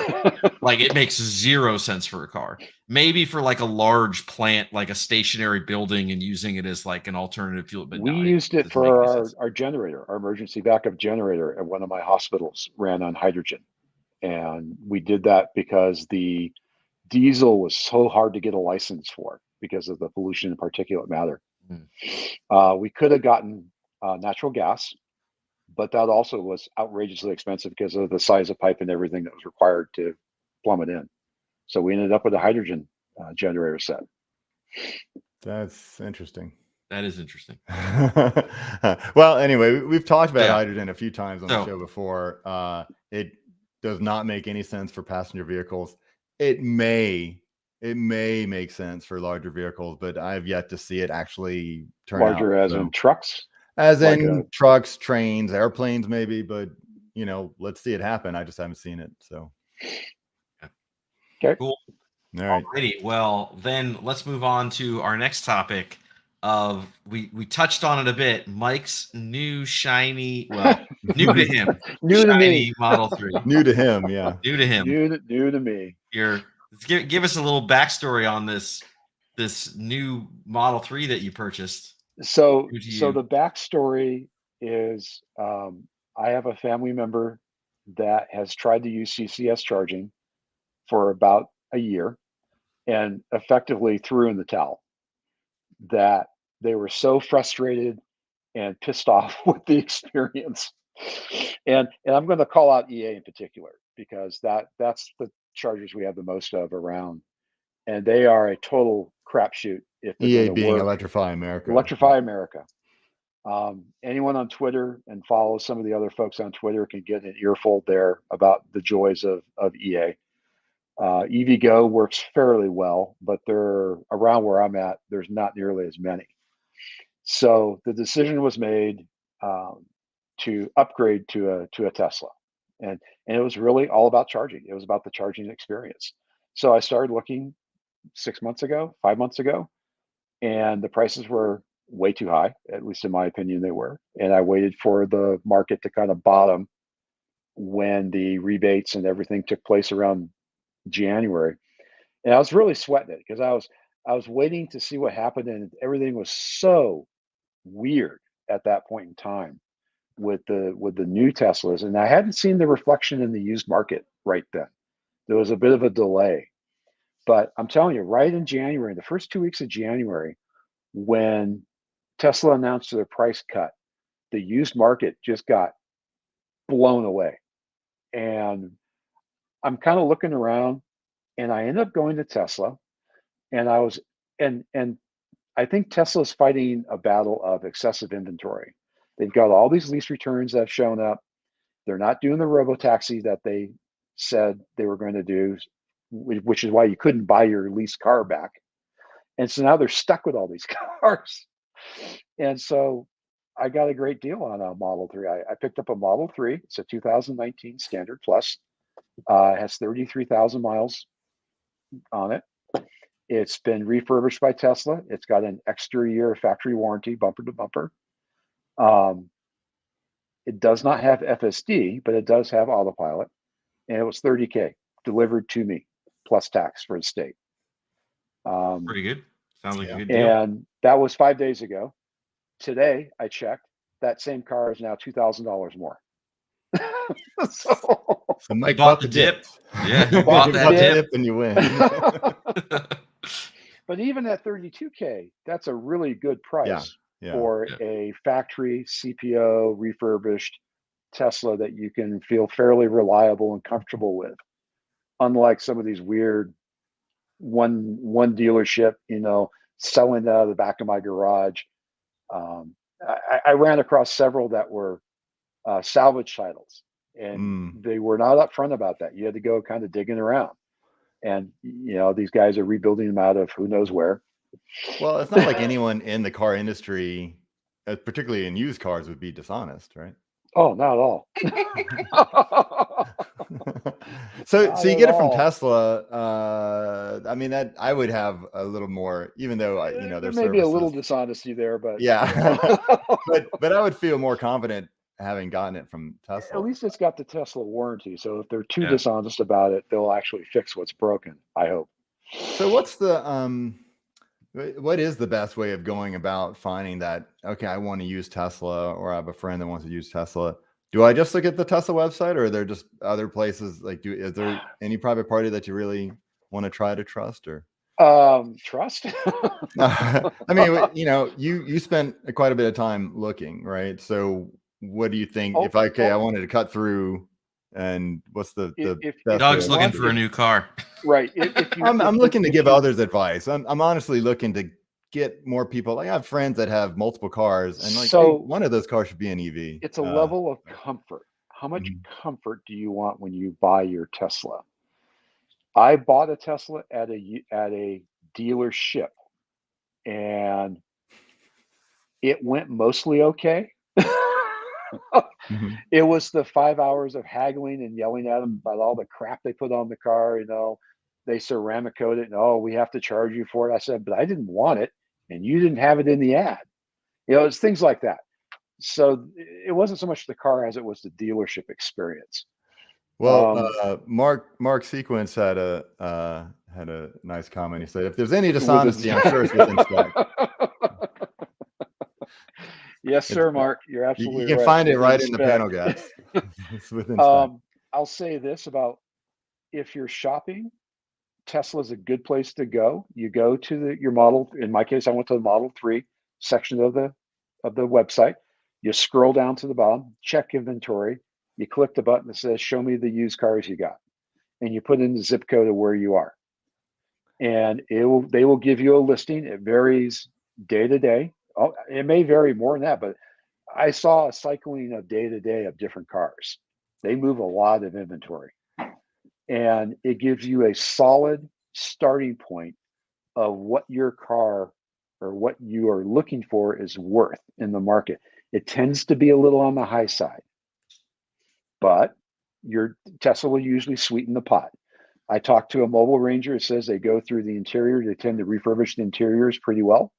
Like, it makes zero sense for a car. Maybe for like a large plant, like a stationary building, and using it as like an alternative fuel. But we used it for our generator, our emergency backup generator at one of my hospitals ran on hydrogen. And we did that because the diesel was so hard to get a license for because of the pollution and particulate matter. We could have gotten natural gas, but that also was outrageously expensive because of the size of pipe and everything that was required to plumb it in. So we ended up with a hydrogen generator set. That's interesting. That is interesting. Well, anyway, we've talked about hydrogen a few times on the show before. It does not make any sense for passenger vehicles. It may make sense for larger vehicles, but I've yet to see it actually turn larger out. As in trucks? As in trucks, trains, airplanes, maybe, but let's see it happen. I just haven't seen it. So okay, cool. All right. Alrighty. Well, then let's move on to our next topic. We touched on it a bit. Mike's new shiny, new to him, new to me, Model 3. New to him, yeah. New to me. Give us a little backstory on this new Model 3 that you purchased. So the backstory is I have a family member that has tried to use CCS charging for about a year and effectively threw in the towel. That they were so frustrated and pissed off with the experience. And I'm going to call out EA in particular because that's the chargers we have the most of around, and they are a total crapshoot. If EA being Electrify America. Electrify America. Anyone on Twitter and follow some of the other folks on Twitter can get an earful there about the joys of EA. EVgo works fairly well, but they're around where I'm at. There's not nearly as many. So the decision was made to upgrade to a Tesla, and it was really all about charging. It was about the charging experience. So I started looking 5 months ago, and the prices were way too high. At least in my opinion, they were. And I waited for the market to kind of bottom when the rebates and everything took place around January. And I was really sweating it because I was waiting to see what happened, and everything was so weird at that point in time with the new Teslas, and I hadn't seen the reflection in the used market right then. There was a bit of a delay, but I'm telling you, right in January, the first 2 weeks of January, when Tesla announced their price cut, the used market just got blown away. And I'm kind of looking around, and I ended up going to Tesla, and I think Tesla's fighting a battle of excessive inventory. They've got all these lease returns that have shown up. They're not doing the robo-taxi that they said they were going to do, which is why you couldn't buy your leased car back. And so now they're stuck with all these cars. And so I got a great deal on a Model 3. I picked up a Model 3. It's a 2019 Standard Plus. It has 33,000 miles on it. It's been refurbished by Tesla. It's got an extra year of factory warranty, bumper to bumper. It does not have FSD, but it does have autopilot. And it was $30K delivered to me, plus tax for the state. Pretty good. Sounds like a good deal. And that was 5 days ago. Today, I checked. That same car is now $2,000 more. So Mike bought the dip. Yeah, you bought that dip and you win. But even at $32K, that's a really good price for a factory CPO refurbished Tesla that you can feel fairly reliable and comfortable with, unlike some of these weird one dealership, selling out of the back of my garage. I ran across several that were salvage titles, and they were not upfront about that. You had to go kind of digging around, and these guys are rebuilding them out of who knows where. Well, it's not like anyone in the car industry, particularly in used cars, would be dishonest, right? Oh, not at all. So Not you at get it from all. Tesla. I mean, that I would have a little more, even though There their may be a little services. dishonesty there, but Yeah, but I would feel more confident having gotten it from at Tesla. least it's got the Tesla warranty. So if they're too Yeah. dishonest about it, they'll actually fix what's broken, I hope. So what's what is the best way of going about finding that, okay, I want to use Tesla, or I have a friend that wants to use Tesla? Do I just look at the Tesla website, or are there just other places? Like, is there any private party that you really want to try to trust, or Trust? I mean, you spent quite a bit of time looking, right? So what do you think if I wanted to cut through, and what's the best Doug's way looking for a new car. Right. I'm looking to give others advice. I'm honestly looking to get more people. Like, I have friends that have multiple cars, and like, So hey, one of those cars should be an EV. it's a level of comfort. How much comfort do you want when you buy your Tesla? I bought a Tesla at a dealership, and it went mostly okay. It was the 5 hours of haggling and yelling at them about all the crap they put on the car. They ceramic coat it, and we have to charge you for it. I said, but I didn't want it, and you didn't have it in the ad. It's things like that. So it wasn't so much the car as it was the dealership experience. Well, Mark Sequence had a nice comment. He said, if there's any dishonesty, I'm sure it's within spec. Yes, sir, Mark. You're absolutely right. You can find it right in the panel guides. It's within spec. I'll say this about, if you're shopping, Tesla's a good place to go. You go to your model. In my case, I went to the Model 3 section of the website. You scroll down to the bottom, check inventory. You click the button that says, show me the used cars you got. And you put in the zip code of where you are. And they will give you a listing. It varies day to day. Oh, it may vary more than that, but I saw a cycling of day to day of different cars. They move a lot of inventory. And it gives you a solid starting point of what your car or what you are looking for is worth in the market. It tends to be a little on the high side, but your Tesla will usually sweeten the pot. I talked to a mobile ranger. It says they go through the interior. They tend to refurbish the interiors pretty well.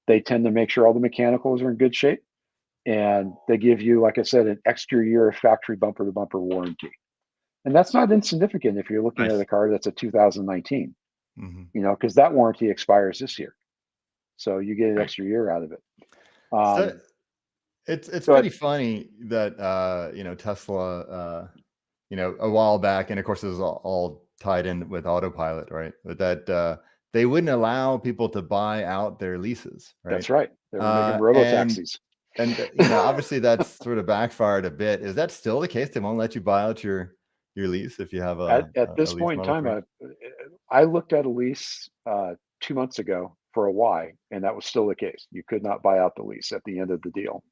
They tend to make sure all the mechanicals are in good shape. And they give you, like I said, an extra year of factory bumper to bumper warranty. And that's not insignificant if you're looking at a car that's a 2019, because that warranty expires this year. So you get an extra year out of it. So it's pretty funny that, Tesla, a while back, and of course it was all tied in with autopilot, right? But that they wouldn't allow people to buy out their leases, right? That's right. They were making robo-taxis. And obviously that's sort of backfired a bit. Is that still the case? They won't let you buy out your lease if you have at this point in time. I looked at a lease 2 months ago for a Y, and that was still the case. You could not buy out the lease at the end of the deal.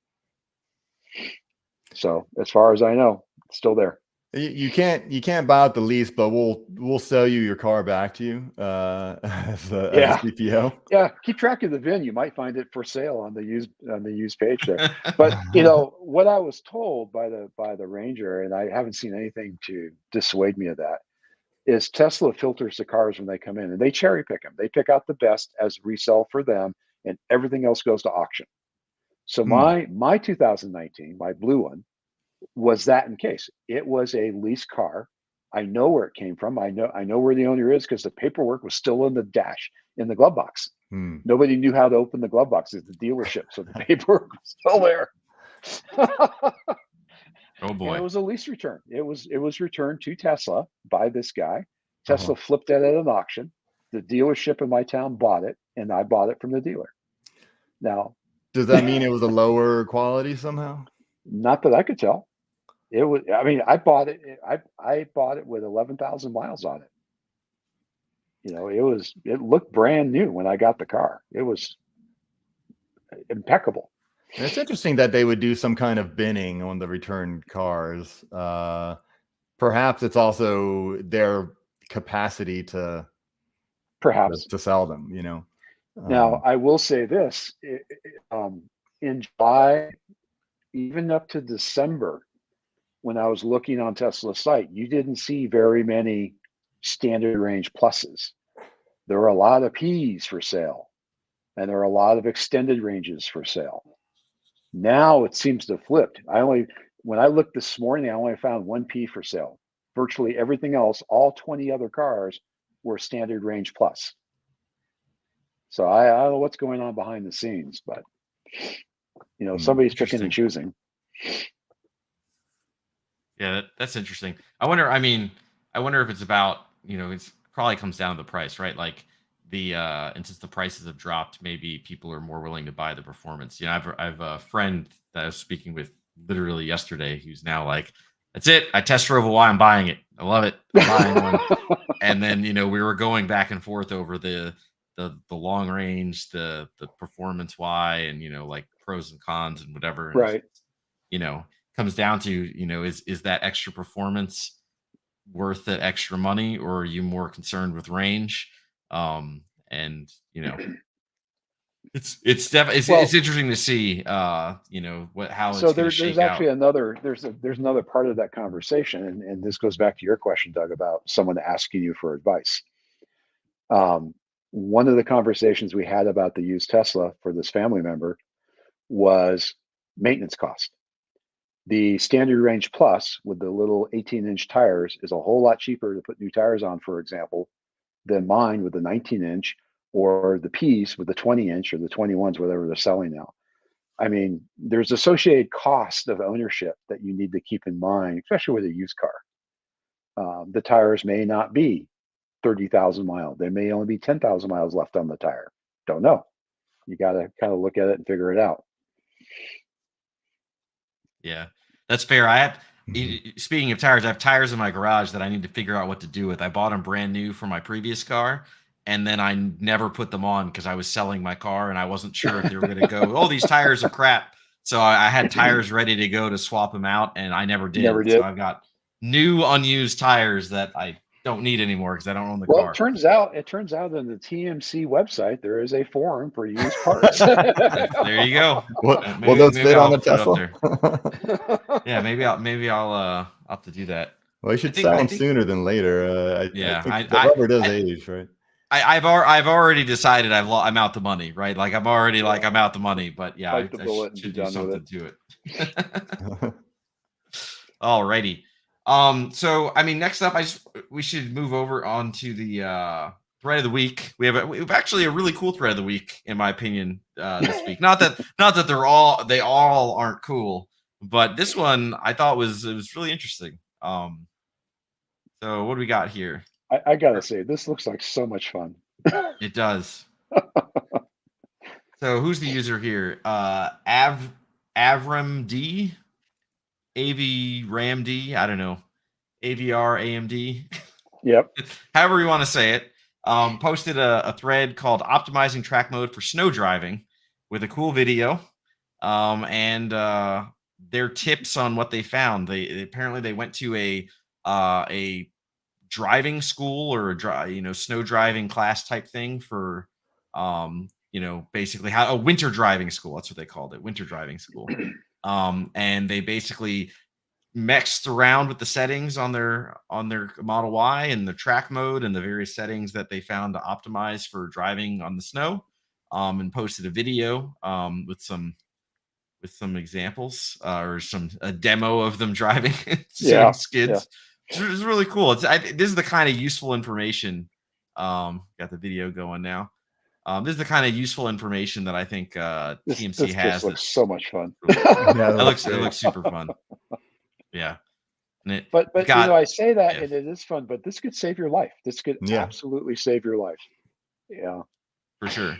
So as far as I know, it's still there. You can't buy out the lease, but we'll sell you your car back to you as a CPO. Yeah, keep track of the VIN. You might find it for sale on the used page there. But what I was told by the Ranger, and I haven't seen anything to dissuade me of that, is Tesla filters the cars when they come in, and they cherry pick them. They pick out the best as resell for them, and everything else goes to auction. So my 2019, my blue one, was that in case. It was a lease car. I know where it came from. I know where the owner is because the paperwork was still in the dash, in the glove box. Nobody knew how to open the glove box at the dealership, so the paperwork was still there. Oh boy! And it was a lease return. It was returned to Tesla by this guy. Tesla flipped it at an auction. The dealership in my town bought it, and I bought it from the dealer. Now, does that mean it was a lower quality somehow? Not that I could tell. It was. I mean, I bought it. I bought it with 11,000 miles on it. You know, it looked brand new when I got the car. It was impeccable. And it's interesting that they would do some kind of binning on the return cars. Perhaps it's also their capacity to sell them, you know. Now, I will say this, in July, even up to December, when I was looking on Tesla's site, you didn't see very many standard range pluses. There were a lot of Ps for sale, and there are a lot of extended ranges for sale. Now it seems to have flipped. When I looked this morning, I only found one P for sale. Virtually everything else, all 20 other cars, were standard range plus. So I don't know what's going on behind the scenes, but you know, somebody's picking and choosing. Yeah, that's interesting. I wonder if it's about, you know, it's probably comes down to the price, right? Like and since the prices have dropped, maybe people are more willing to buy the performance. You know, I've a friend that I was speaking with literally yesterday who's now like, that's it. I test drove a Y. I'm buying it. I love it. I'm buying one. And then, you know, we were going back and forth over the long range, the performance Y, and, you know, like pros and cons and whatever. And, right. You know, comes down to, you know, is that extra performance worth that extra money, or are you more concerned with range? And you know, it's interesting to see, you know, how it's going to shake out. Actually there's another part of that conversation, and this goes back to your question, Doug, about someone asking you for advice. One of the conversations we had about the used Tesla for this family member was maintenance cost. The standard range plus with the little 18-inch tires is a whole lot cheaper to put new tires on, for example, than mine with the 19-inch, or the Ps with the 20-inch or the 21s, whatever they're selling now. I mean, there's associated cost of ownership that you need to keep in mind, especially with a used car. The tires may not be 30,000 miles. There may only be 10,000 miles left on the tire. Don't know. You got to kind of look at it and figure it out. Yeah, that's fair. I have, speaking of tires, I have tires in my garage that I need to figure out what to do with. I bought them brand new for my previous car, and then I never put them on because I was selling my car and I wasn't sure if they were going to go, oh, these tires are crap. So I had tires ready to go to swap them out, and I never did. So I've got new unused tires that I don't need anymore because I don't own the car. Well, it turns out on the TMC website there is a forum for used parts. There you go. Well, those fit on the Tesla. Yeah, maybe I'll have to do that. Well, you should sell them sooner than later. I think the rubber does age, right? I've already decided I'm out the money, right? Like I'm already like I'm out the money, but yeah, I should do something to it. Alrighty. So I mean, next up, we should move over onto the thread of the week. We have actually a really cool thread of the week, in my opinion, this week. Not that they all aren't cool, but this one I thought was really interesting. So what do we got here? I gotta say, this looks like so much fun. It does. So who's the user here? Avram D, AV Ram D. I don't know. AVR AMD. Yep. However you want to say it. Posted a thread called "Optimizing Track Mode for Snow Driving" with a cool video, and their tips on what they found. They apparently went to a driving school or a snow driving class type thing for basically a winter driving school. That's what they called it, winter driving school. And they basically messed around with the settings on their Model Y and the track mode and the various settings that they found to optimize for driving on the snow, and posted a video with some examples or a demo of them driving skids. Yeah. It's really cool. This is the kind of useful information. Got the video going now. This is the kind of useful information that I think TMC has. This looks so much fun. It looks super fun. Yeah. But I say that, and it is fun, but this could save your life. This could absolutely save your life. Yeah. For sure.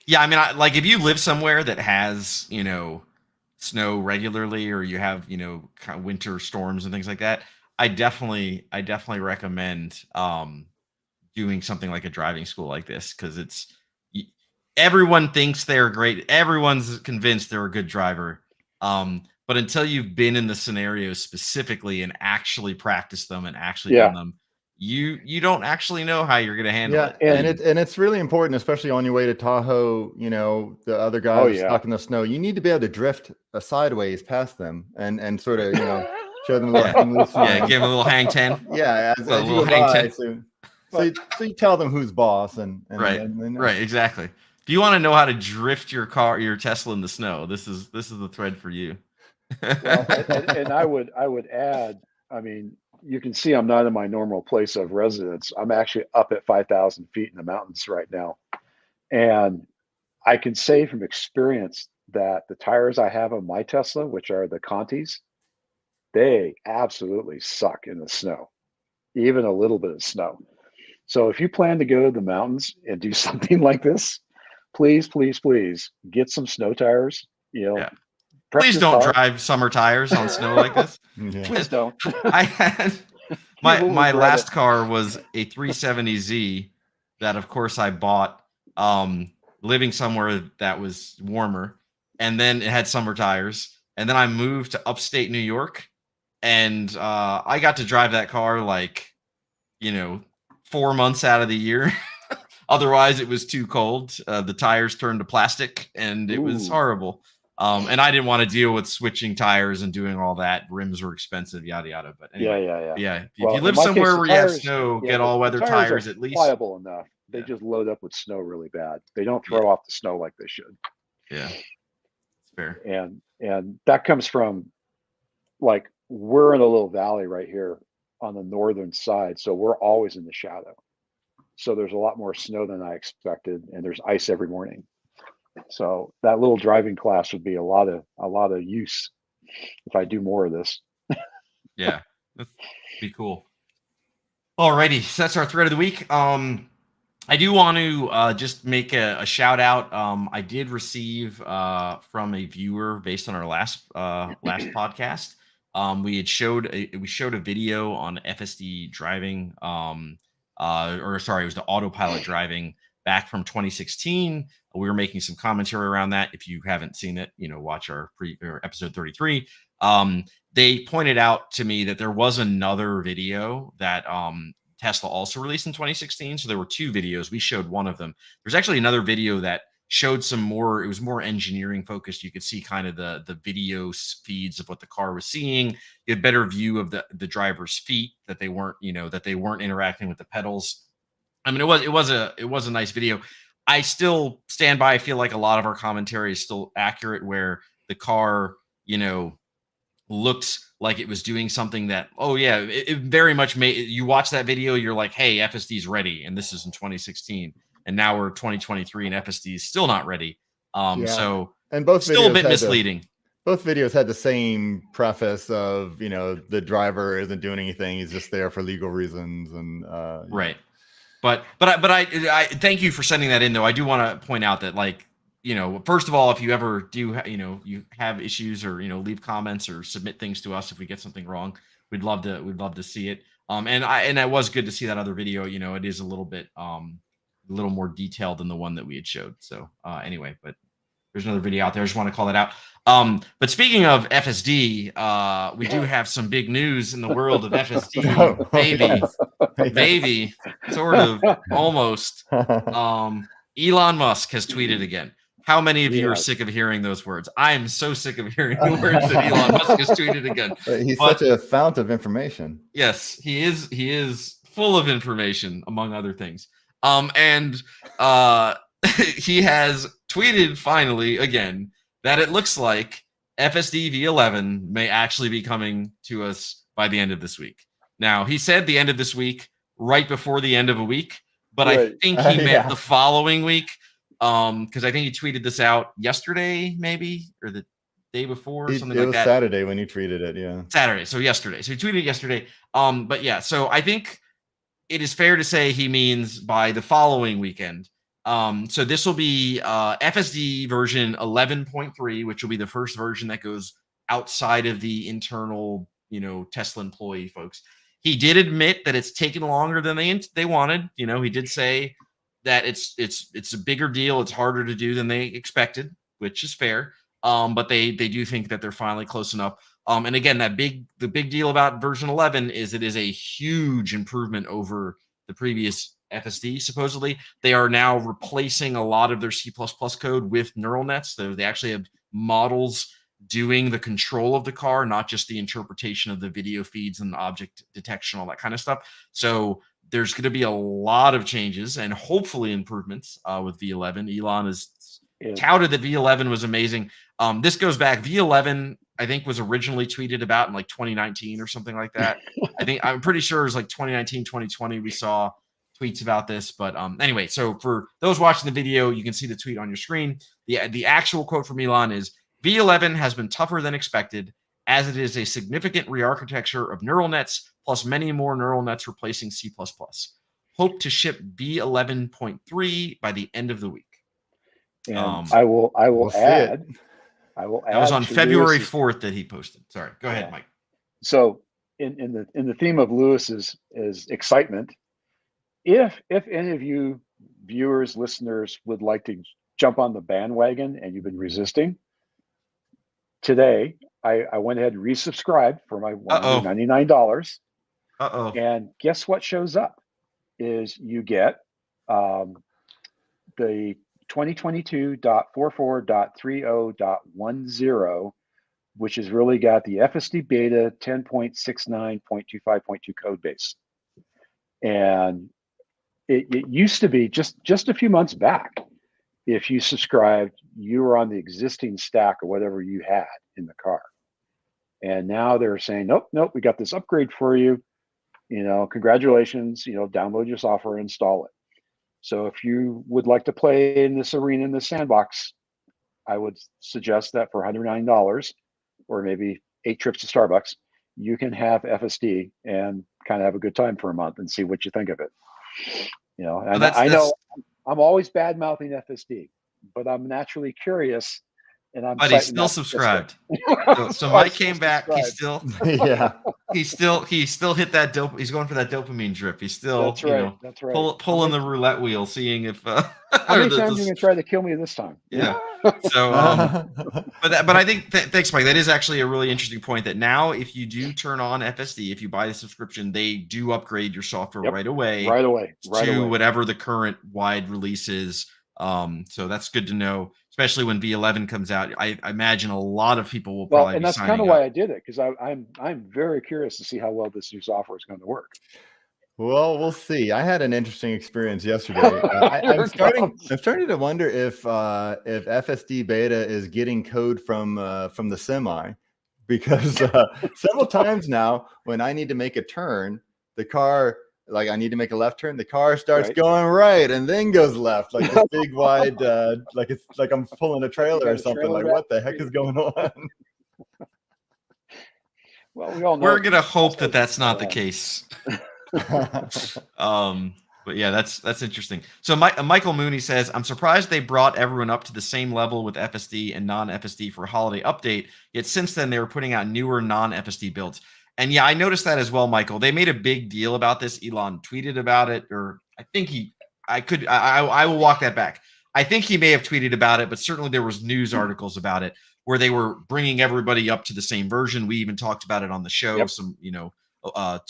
Yeah, I mean, like if you live somewhere that has, snow regularly, or you have, kind of winter storms and things like that, I definitely recommend doing something like a driving school like this, because y- everyone thinks they're great. Everyone's convinced they're a good driver. But until you've been in the scenarios specifically and actually practiced them and actually Yeah. done them, you don't actually know how you're going to handle it. And it's really important, especially on your way to Tahoe. The other guys stuck in the snow. You need to be able to drift sideways past them and sort of show them a little hang loose line. Give them a little hang 10. Yeah, as you go by. So you tell them who's boss, and right, then right, exactly. If you want to know how to drift your Tesla in the snow, this is the thread for you. Well, and I would add, I mean, you can see I'm not in my normal place of residence. I'm actually up at 5,000 feet in the mountains right now. And I can say from experience that the tires I have on my Tesla, which are the Contis, they absolutely suck in the snow, even a little bit of snow. So if you plan to go to the mountains and do something like this, please, please, please get some snow tires. Please don't drive summer tires on snow like this. Yeah. Please don't. I had my last car was a 370Z that, of course, I bought living somewhere that was warmer, and then it had summer tires. And then I moved to upstate New York, and I got to drive that car 4 months out of the year. Otherwise, it was too cold. The tires turned to plastic, and it was horrible. And I didn't want to deal with switching tires and doing all that. Rims were expensive, yada yada. But anyway, yeah. If you live somewhere where you have snow, get all-weather tires at least. Pliable enough. They just load up with snow really bad. They don't throw off the snow like they should. Yeah, it's fair. And that comes from, we're in a little valley right here on the northern side, so we're always in the shadow. So there's a lot more snow than I expected, and there's ice every morning. So that little driving class would be a lot of use if I do more of this. Yeah, that'd be cool. Alrighty, so that's our thread of the week. I do want to just make a shout out. I did receive from a viewer based on our last podcast. We showed a video on FSD driving, it was the autopilot driving back from 2016. We were making some commentary around that. If you haven't seen it, watch our episode 33. They pointed out to me that there was another video that Tesla also released in 2016. So there were two videos. We showed one of them. There's actually another video that showed it was more engineering focused. You could see kind of the video feeds of what the car was seeing. You had better view of the driver's feet, that they weren't interacting with the pedals. I mean, it was a nice video. I still stand by. I feel like a lot of our commentary is still accurate, where the car, looked like it was doing something that, it very much made you watch that video. You're like, hey, FSD's ready. And this is in 2016. And now we're 2023 and FSD is still not ready. So and both still a bit misleading. Both videos had the same preface of, the driver isn't doing anything. He's just there for legal reasons. And right. But I thank you for sending that in, though. I do want to point out that, first of all, if you ever do, you have issues, or, leave comments or submit things to us if we get something wrong, we'd love to see it. And it was good to see that other video. It is a little bit, a little more detailed than the one that we had showed. So anyway, but there's another video out there. I just want to call that out. But speaking of FSD, we do have some big news in the world of FSD, baby, sort of, almost. Elon Musk has tweeted again. How many of you are sick of hearing those words? I am so sick of hearing the words that Elon Musk has tweeted again. He's such a fount of information. Yes, he is. He is full of information, among other things. And he has tweeted finally again that it looks like FSD V11 may actually be coming to us by the end of this week. Now, he said the end of this week, right before the end of a week, but right. I think he meant the following week, because I think he tweeted this out yesterday, maybe, or the day before, something like that. It was Saturday when you tweeted it, yeah. Saturday, so yesterday. So he tweeted yesterday. But yeah, so I think it is fair to say he means by the following weekend. So this will be FSD version 11.3, which will be the first version that goes outside of the internal, Tesla employee folks. He did admit that it's taken longer than they wanted. He did say that it's a bigger deal. It's harder to do than they expected, which is fair. But they do think that they're finally close enough. And again, the big deal about version 11 is it is a huge improvement over the previous FSD. Supposedly, they are now replacing a lot of their C++ code with neural nets. So they actually have models doing the control of the car, not just the interpretation of the video feeds and object detection, all that kind of stuff. So there's going to be a lot of changes and hopefully improvements with V11. Elon has touted that V11 was amazing. This goes back. V11, I think, was originally tweeted about in like 2019 or something like that. I'm pretty sure it was like 2019, 2020. We saw tweets about this, but anyway. So for those watching the video, you can see the tweet on your screen. The actual quote from Elon is, "V11 has been tougher than expected, as it is a significant re-architecture of neural nets, plus many more neural nets replacing C++. Hope to ship V11.3 by the end of the week." And I will add. That was on February 4th that he posted. Sorry, go ahead, Mike. So in the theme of Lewis's is excitement, if any of you viewers, listeners would like to jump on the bandwagon and you've been resisting, today I went ahead and resubscribed for my $199. And guess what shows up is you get the 2022.44.30.10, which has really got the FSD beta 10.69.25.2 code base. And it used to be just a few months back, if you subscribed, you were on the existing stack or whatever you had in the car. And now they're saying, nope, we got this upgrade for you. Congratulations, download your software, install it. So if you would like to play in this arena, in the sandbox, I would suggest that for $109 or maybe 8 trips to Starbucks, you can have FSD and kind of have a good time for a month and see what you think of it. And I know I'm always bad mouthing FSD, but I'm naturally curious. But he's still subscribed. So Mike came back. He's still, he still hit that dope. He's going for that dopamine drip. He's still, that's right. Pulling the roulette wheel, seeing if. How many times are you gonna try to kill me this time? Yeah. So, but I think thanks, Mike. That is actually a really interesting point. That now, if you do turn on FSD, if you buy the subscription, they do upgrade your software right away to whatever the current wide release is. So that's good to know, especially when V11 comes out. I imagine a lot of people will probably. And that's kind of why I did it, because I'm very curious to see how well this new software is going to work. Well, we'll see. I had an interesting experience yesterday. I'm starting to wonder if FSD beta is getting code from the semi, because several times now when I need to make a turn, the car. Like I need to make a left turn, the car starts going right and then goes left, like this big wide, like it's like I'm pulling a trailer or something. Like what the heck is going on? Well, we all know. We're gonna hope that that's not the case. But yeah, that's interesting. So Michael Mooney says, "I'm surprised they brought everyone up to the same level with FSD and non-FSD for a holiday update. Yet since then they were putting out newer non-FSD builds." And yeah, I noticed that as well, Michael. They made a big deal about this. Elon tweeted about it, or I think I will walk that back. I think he may have tweeted about it, but certainly there was news articles about it where they were bringing everybody up to the same version. We even talked about it on the show 2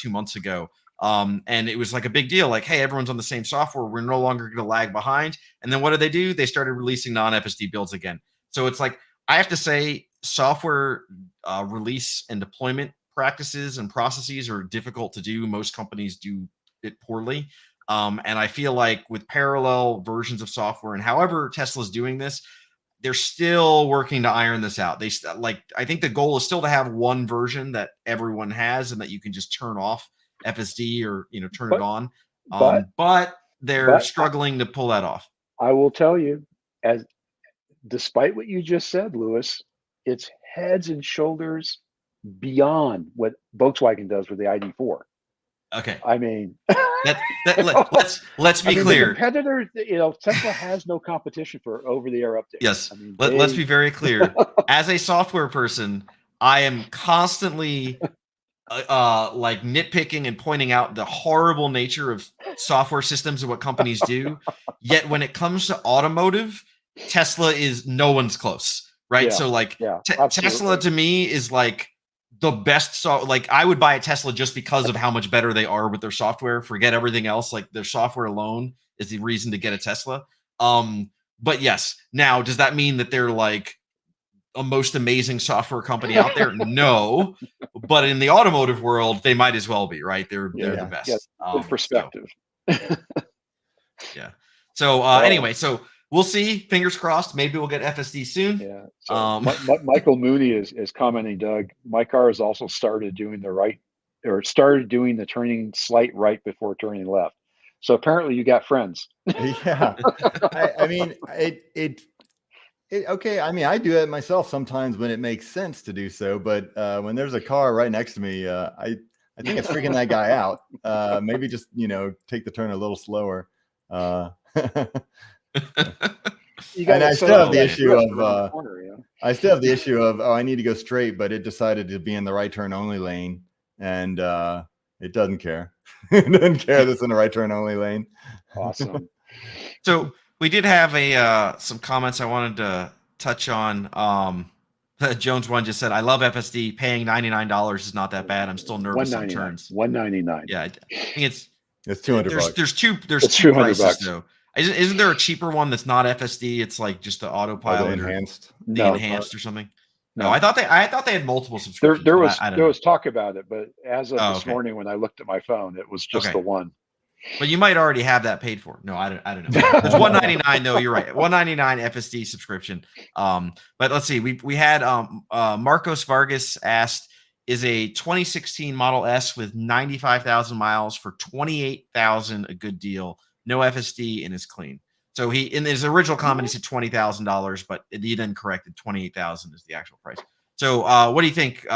months ago. And it was like a big deal. Like, hey, everyone's on the same software. We're no longer going to lag behind. And then what do? They started releasing non-FSD builds again. So it's like, I have to say, software release and deployment practices and processes are difficult to do. Most companies do it poorly. And I feel like with parallel versions of software and however Tesla's doing this, they're still working to iron this out. I think the goal is still to have one version that everyone has and that you can just turn off FSD or, turn it on. But they're struggling to pull that off. I will tell you, despite what you just said, Lewis, it's heads and shoulders beyond what Volkswagen does with the ID4. Okay. I mean, Let's be the clear. competitor, Tesla has no competition for over-the-air updates. Yes. I mean, Let's be very clear. As a software person, I am constantly like nitpicking and pointing out the horrible nature of software systems and what companies do. Yet when it comes to automotive, Tesla is no one's close, right? Yeah, So like Tesla absolutely. to me is like the best. Like I would buy a Tesla just because of how much better they are with their software. Forget everything else. Like their software alone is the reason to get a Tesla. But yes, now does that mean that they're like a most amazing software company out there? No, but in the automotive world, they might as well be, right? They're the best. Yeah, good perspective. Yeah. So anyway, so we'll see. Fingers crossed. Maybe we'll get FSD soon. Yeah. So Michael Mooney is commenting, Doug, my car has also started doing the turning slight right before turning left. So apparently you got friends. Yeah. I mean, okay. I mean, I do it myself sometimes when it makes sense to do so, but when there's a car right next to me, I think it's freaking that guy out. Maybe just, take the turn a little slower. And I still have the issue of I need to go straight, but it decided to be in the right turn only lane, and it doesn't care. It doesn't care that's in the right turn only lane. Awesome. So we did have some comments I wanted to touch on. Jones one just said, "I love FSD. Paying $99 is not that bad. I'm still nervous on turns. $199. Yeah, I think it's $200. There's two $200 prices though. Isn't there a cheaper one that's not FSD? It's like just the autopilot, enhanced, enhanced or something. No, I thought they had multiple subscriptions. There was talk about it, but as of this okay. morning when I looked at my phone, it was just the one. But you might already have that paid for. No, I don't know. It's $199 though. You're right. $199 FSD subscription. But let's see. We had Marcos Vargas asked, is a 2016 Model S with 95,000 miles for $28,000 a good deal? No FSD and is clean. So he in his original comment he said $20,000, but he then corrected $28,000 is the actual price. So what do you think,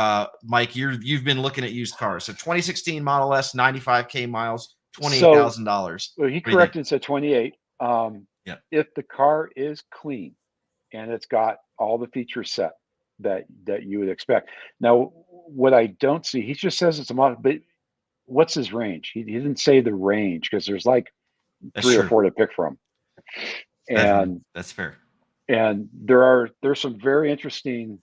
Mike? You've been looking at used cars. So 2016 Model S, 95K miles. $28,000. Well, he corrected and said 28. Yeah. If the car is clean and it's got all the features set that you would expect. Now, what I don't see, he just says it's a model, but what's his range? He didn't say the range because there's like three or four to pick from. And that's fair. And there's some very interesting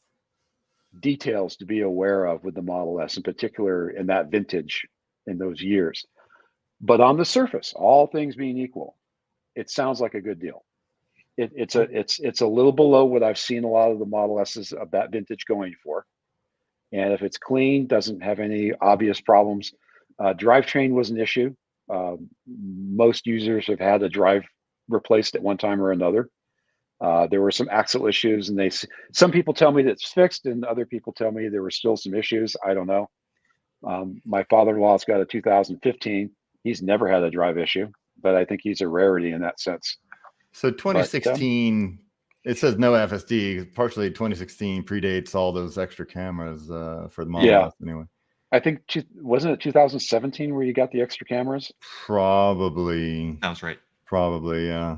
details to be aware of with the Model S, in particular in that vintage in those years. But on the surface, all things being equal, it sounds like a good deal. It's a little below what I've seen a lot of the Model S's of that vintage going for. And if it's clean, doesn't have any obvious problems. Drivetrain was an issue. Most users have had a drive replaced at one time or another. There were some axle issues, and some people tell me that it's fixed, and other people tell me there were still some issues. I don't know. My father-in-law's got a 2015. He's never had a drive issue, but I think he's a rarity in that sense. So 2016, it says no FSD. Partially 2016 predates all those extra cameras for the Model S anyway. I think, wasn't it 2017 where you got the extra cameras? Probably. Sounds right. Probably, yeah.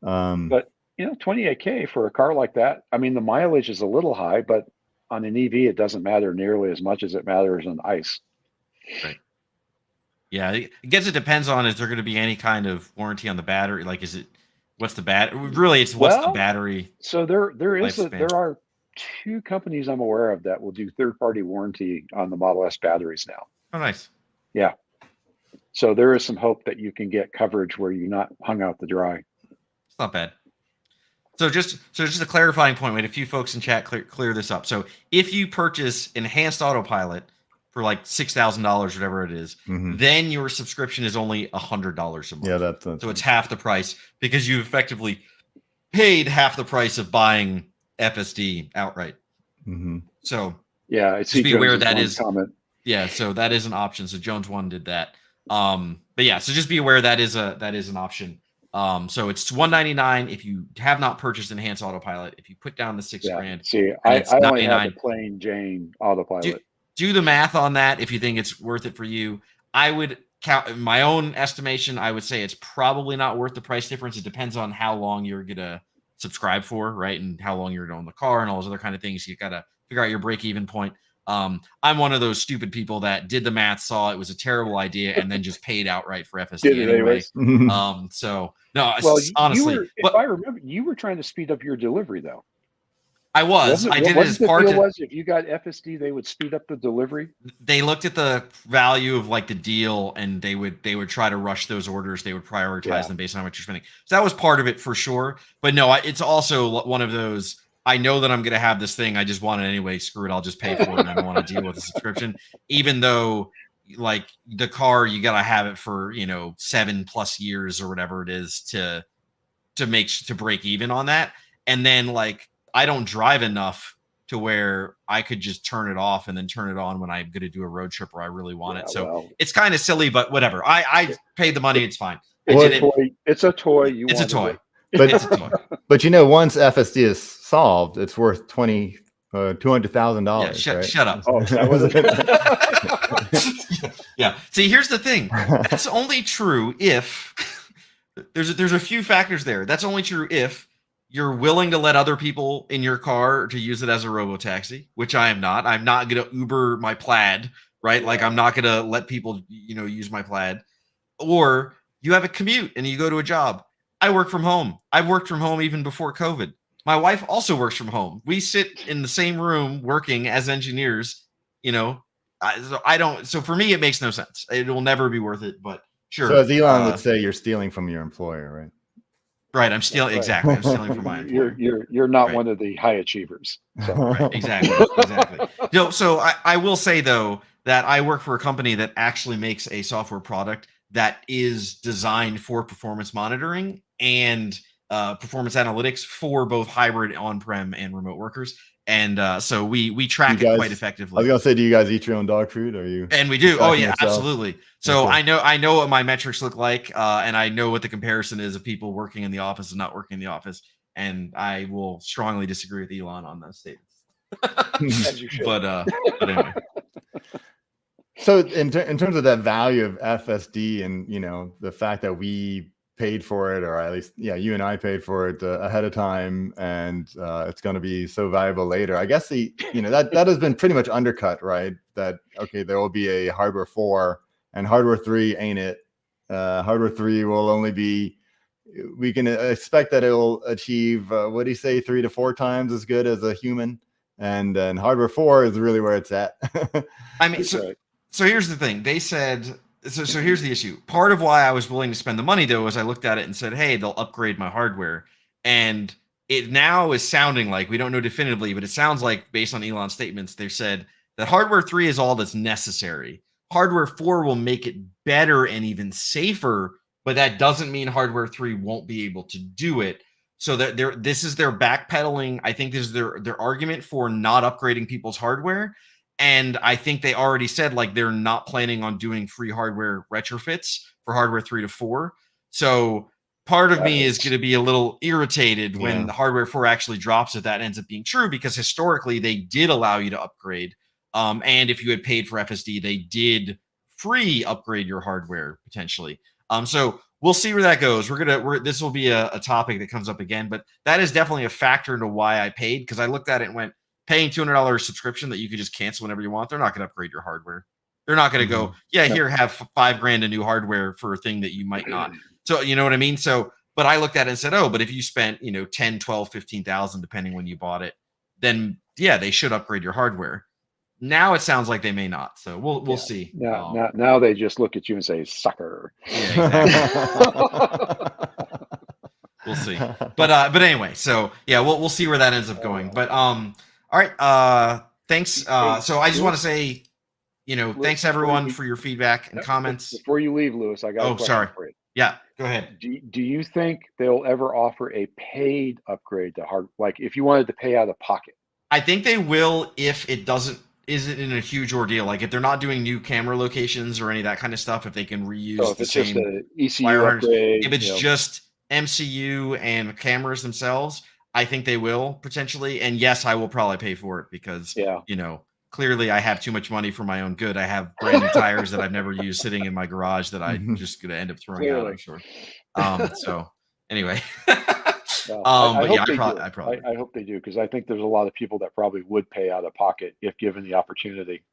But, $28K for a car like that, I mean, the mileage is a little high, but on an EV, it doesn't matter nearly as much as it matters on ICE. Right. Yeah, I guess it depends on, is there going to be any kind of warranty on the battery? Like, what's the battery? Really, it's what's the battery? So there are two companies I'm aware of that will do third-party warranty on the Model S batteries now. Oh, nice. Yeah. So there is some hope that you can get coverage where you're not hung out to dry. It's not bad. So just a clarifying point. We had a few folks in chat clear this up. So if you purchase enhanced autopilot for like $6,000, whatever it is, then your subscription is only $100 a month. Yeah, that's so it's half the price because you effectively paid half the price of buying FSD outright. So yeah, I see. Just be aware that is comment. Yeah, so that is an option. So Jones one did that. But yeah, so just be aware that is an option. So it's $199 if you have not purchased enhanced autopilot. If you put down the $6,000, see, I only have the plain Jane autopilot. Do the math on that if you think it's worth it for you. I would count my own estimation. I would say it's probably not worth the price difference. It depends on how long you're gonna subscribe for, right, and how long you're gonna own the car and all those other kind of things. You gotta figure out your break even point. I'm one of those stupid people that did the math, saw it was a terrible idea, and then just paid outright for FSD Did it anyway. anyways. So no, Well, honestly, if I remember, you were trying to speed up your delivery though. I was. I did it as part of. Was if you got FSD, they would speed up the delivery. They looked at the value of like the deal, and they would try to rush those orders. They would prioritize them based on how much you're spending. So that was part of it for sure. But no, it's also one of those. I know that I'm going to have this thing. I just want it anyway. Screw it. I'll just pay for it. And I don't want to deal with the subscription, even though like the car, you got to have it for 7+ years or whatever it is to break even on that. And then like I don't drive enough to where I could just turn it off and then turn it on when I'm going to do a road trip where I really want it. So it's kind of silly, but whatever. I paid the money. It's fine. It's a toy. It's a toy. But it's a toy. But once FSD is solved, it's worth $200,000. Yeah, right? Shut up. Oh, that was it. Yeah. See, here's the thing. That's only true if there's a few factors there. That's only true if you're willing to let other people in your car to use it as a robo-taxi, which I am not. I'm not going to Uber my Plaid, right? Like I'm not going to let people, use my Plaid. Or you have a commute and you go to a job. I work from home. I've worked from home even before COVID. My wife also works from home. We sit in the same room working as engineers, So for me, it makes no sense. It will never be worth it, but sure. So as Elon would say, you're stealing from your employer, right? Right. I'm stealing. Right. Exactly. I'm stealing from my employer. You're not one of the high achievers. So. Right. Exactly. So I will say though, that I work for a company that actually makes a software product that is designed for performance monitoring and performance analytics for both hybrid on-prem and remote workers. And so we track it quite effectively. I was gonna say, do you guys eat your own dog food? Or you? And we do. Oh yeah, absolutely. So okay. I know what my metrics look like, and I know what the comparison is of people working in the office and not working in the office. And I will strongly disagree with Elon on those statements. As you should. But anyway. So in terms of that value of FSD and the fact that we paid for it, or at least you and I paid for it ahead of time, and it's going to be so valuable later. I guess that has been pretty much undercut, right? That there will be a hardware 4 and hardware 3 ain't it. Hardware 3 will only be. We can expect that it will achieve what do you say 3 to 4 times as good as a human, and then hardware 4 is really where it's at. I mean, so here's the thing. They said. So here's the issue. Part of why I was willing to spend the money, though, is I looked at it and said, hey, they'll upgrade my hardware. And it now is sounding like, we don't know definitively, but it sounds like, based on Elon's statements, they said that hardware 3 is all that's necessary. Hardware 4 will make it better and even safer, but that doesn't mean hardware 3 won't be able to do it. So that this is their backpedaling. I think this is their argument for not upgrading people's hardware. And I think they already said like they're not planning on doing free hardware retrofits for hardware 3 to 4. So part of me is going to be a little irritated when the hardware 4 actually drops if that ends up being true, because historically they did allow you to upgrade. And if you had paid for FSD, they did free upgrade your hardware potentially. So we'll see where that goes. This will be a topic that comes up again, but that is definitely a factor into why I paid, because I looked at it and went, paying $200 subscription that you could just cancel whenever you want. They're not going to upgrade your hardware. They're not going to go, here, have $5,000 of new hardware for a thing that you might not. So, you know what I mean? So, but I looked at it and said, but if you spent, 10, 12, 15,000, depending when you bought it, then they should upgrade your hardware. Now it sounds like they may not. So we'll see. Now they just look at you and say, sucker. Yeah, exactly. We'll see. But anyway, so we'll see where that ends up going. But, all right. Thanks. So I just want to say, thanks everyone for your feedback and comments. Before you leave, Lewis, I got a question for you. Yeah, go ahead. Do you think they'll ever offer a paid upgrade to hard, like if you wanted to pay out of pocket? I think they will if it isn't in a huge ordeal. Like if they're not doing new camera locations or any of that kind of stuff, if they can reuse the same just ECU upgrade, if it's just MCU and cameras themselves, I think they will potentially. And yes, I will probably pay for it because, clearly I have too much money for my own good. I have brand new tires that I've never used sitting in my garage that I just gonna end up throwing out, I'm sure. So anyway. Well, I But hope yeah, they do. I probably I hope they do, because I think there's a lot of people that probably would pay out of pocket if given the opportunity.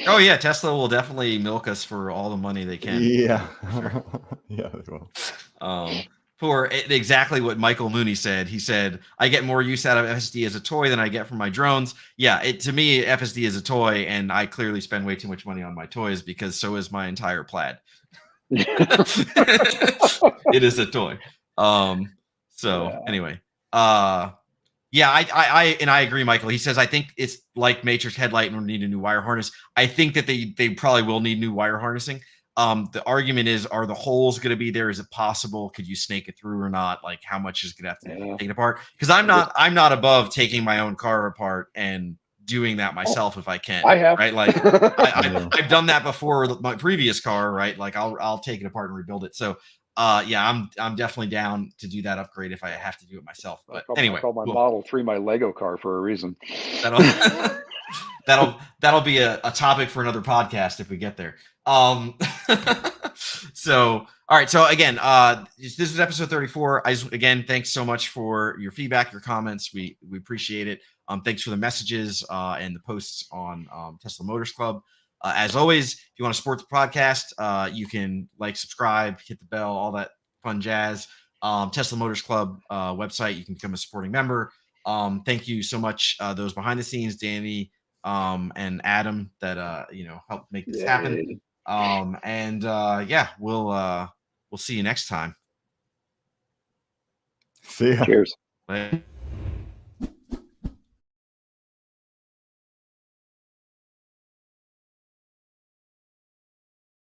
Oh yeah, Tesla will definitely milk us for all the money they can. Yeah. Sure. Yeah, they will. For exactly what Michael Mooney said. He said, I get more use out of FSD as a toy than I get from my drones. Yeah, to me, FSD is a toy, and I clearly spend way too much money on my toys because so is my entire plaid. It is a toy. Anyway. Yeah, I agree, Michael. He says, I think it's like Matrix headlight and we need a new wire harness. I think that they probably will need new wire harnessing. The argument is, are the holes going to be there? Is it possible? Could you snake it through or not? Like, how much is going to have to take it apart? Because I'm not above taking my own car apart and doing that myself if I can. I have. Right? Like I've done that before with my previous car, right? Like I'll take it apart and rebuild it. So yeah, I'm definitely down to do that upgrade if I have to do it myself. But anyway, I call my Model 3 my Lego car for a reason. That'll be a topic for another podcast if we get there. So all right. So again, this is episode 34. Again, thanks so much for your feedback, your comments. We appreciate it. Thanks for the messages and the posts on Tesla Motors Club. As always, if you want to support the podcast, you can subscribe, hit the bell, all that fun jazz. Tesla Motors Club website, you can become a supporting member. Thank you so much, those behind the scenes, Danny and Adam, that helped make this happen. Yeah, we'll see you next time. See ya. Cheers. Bye.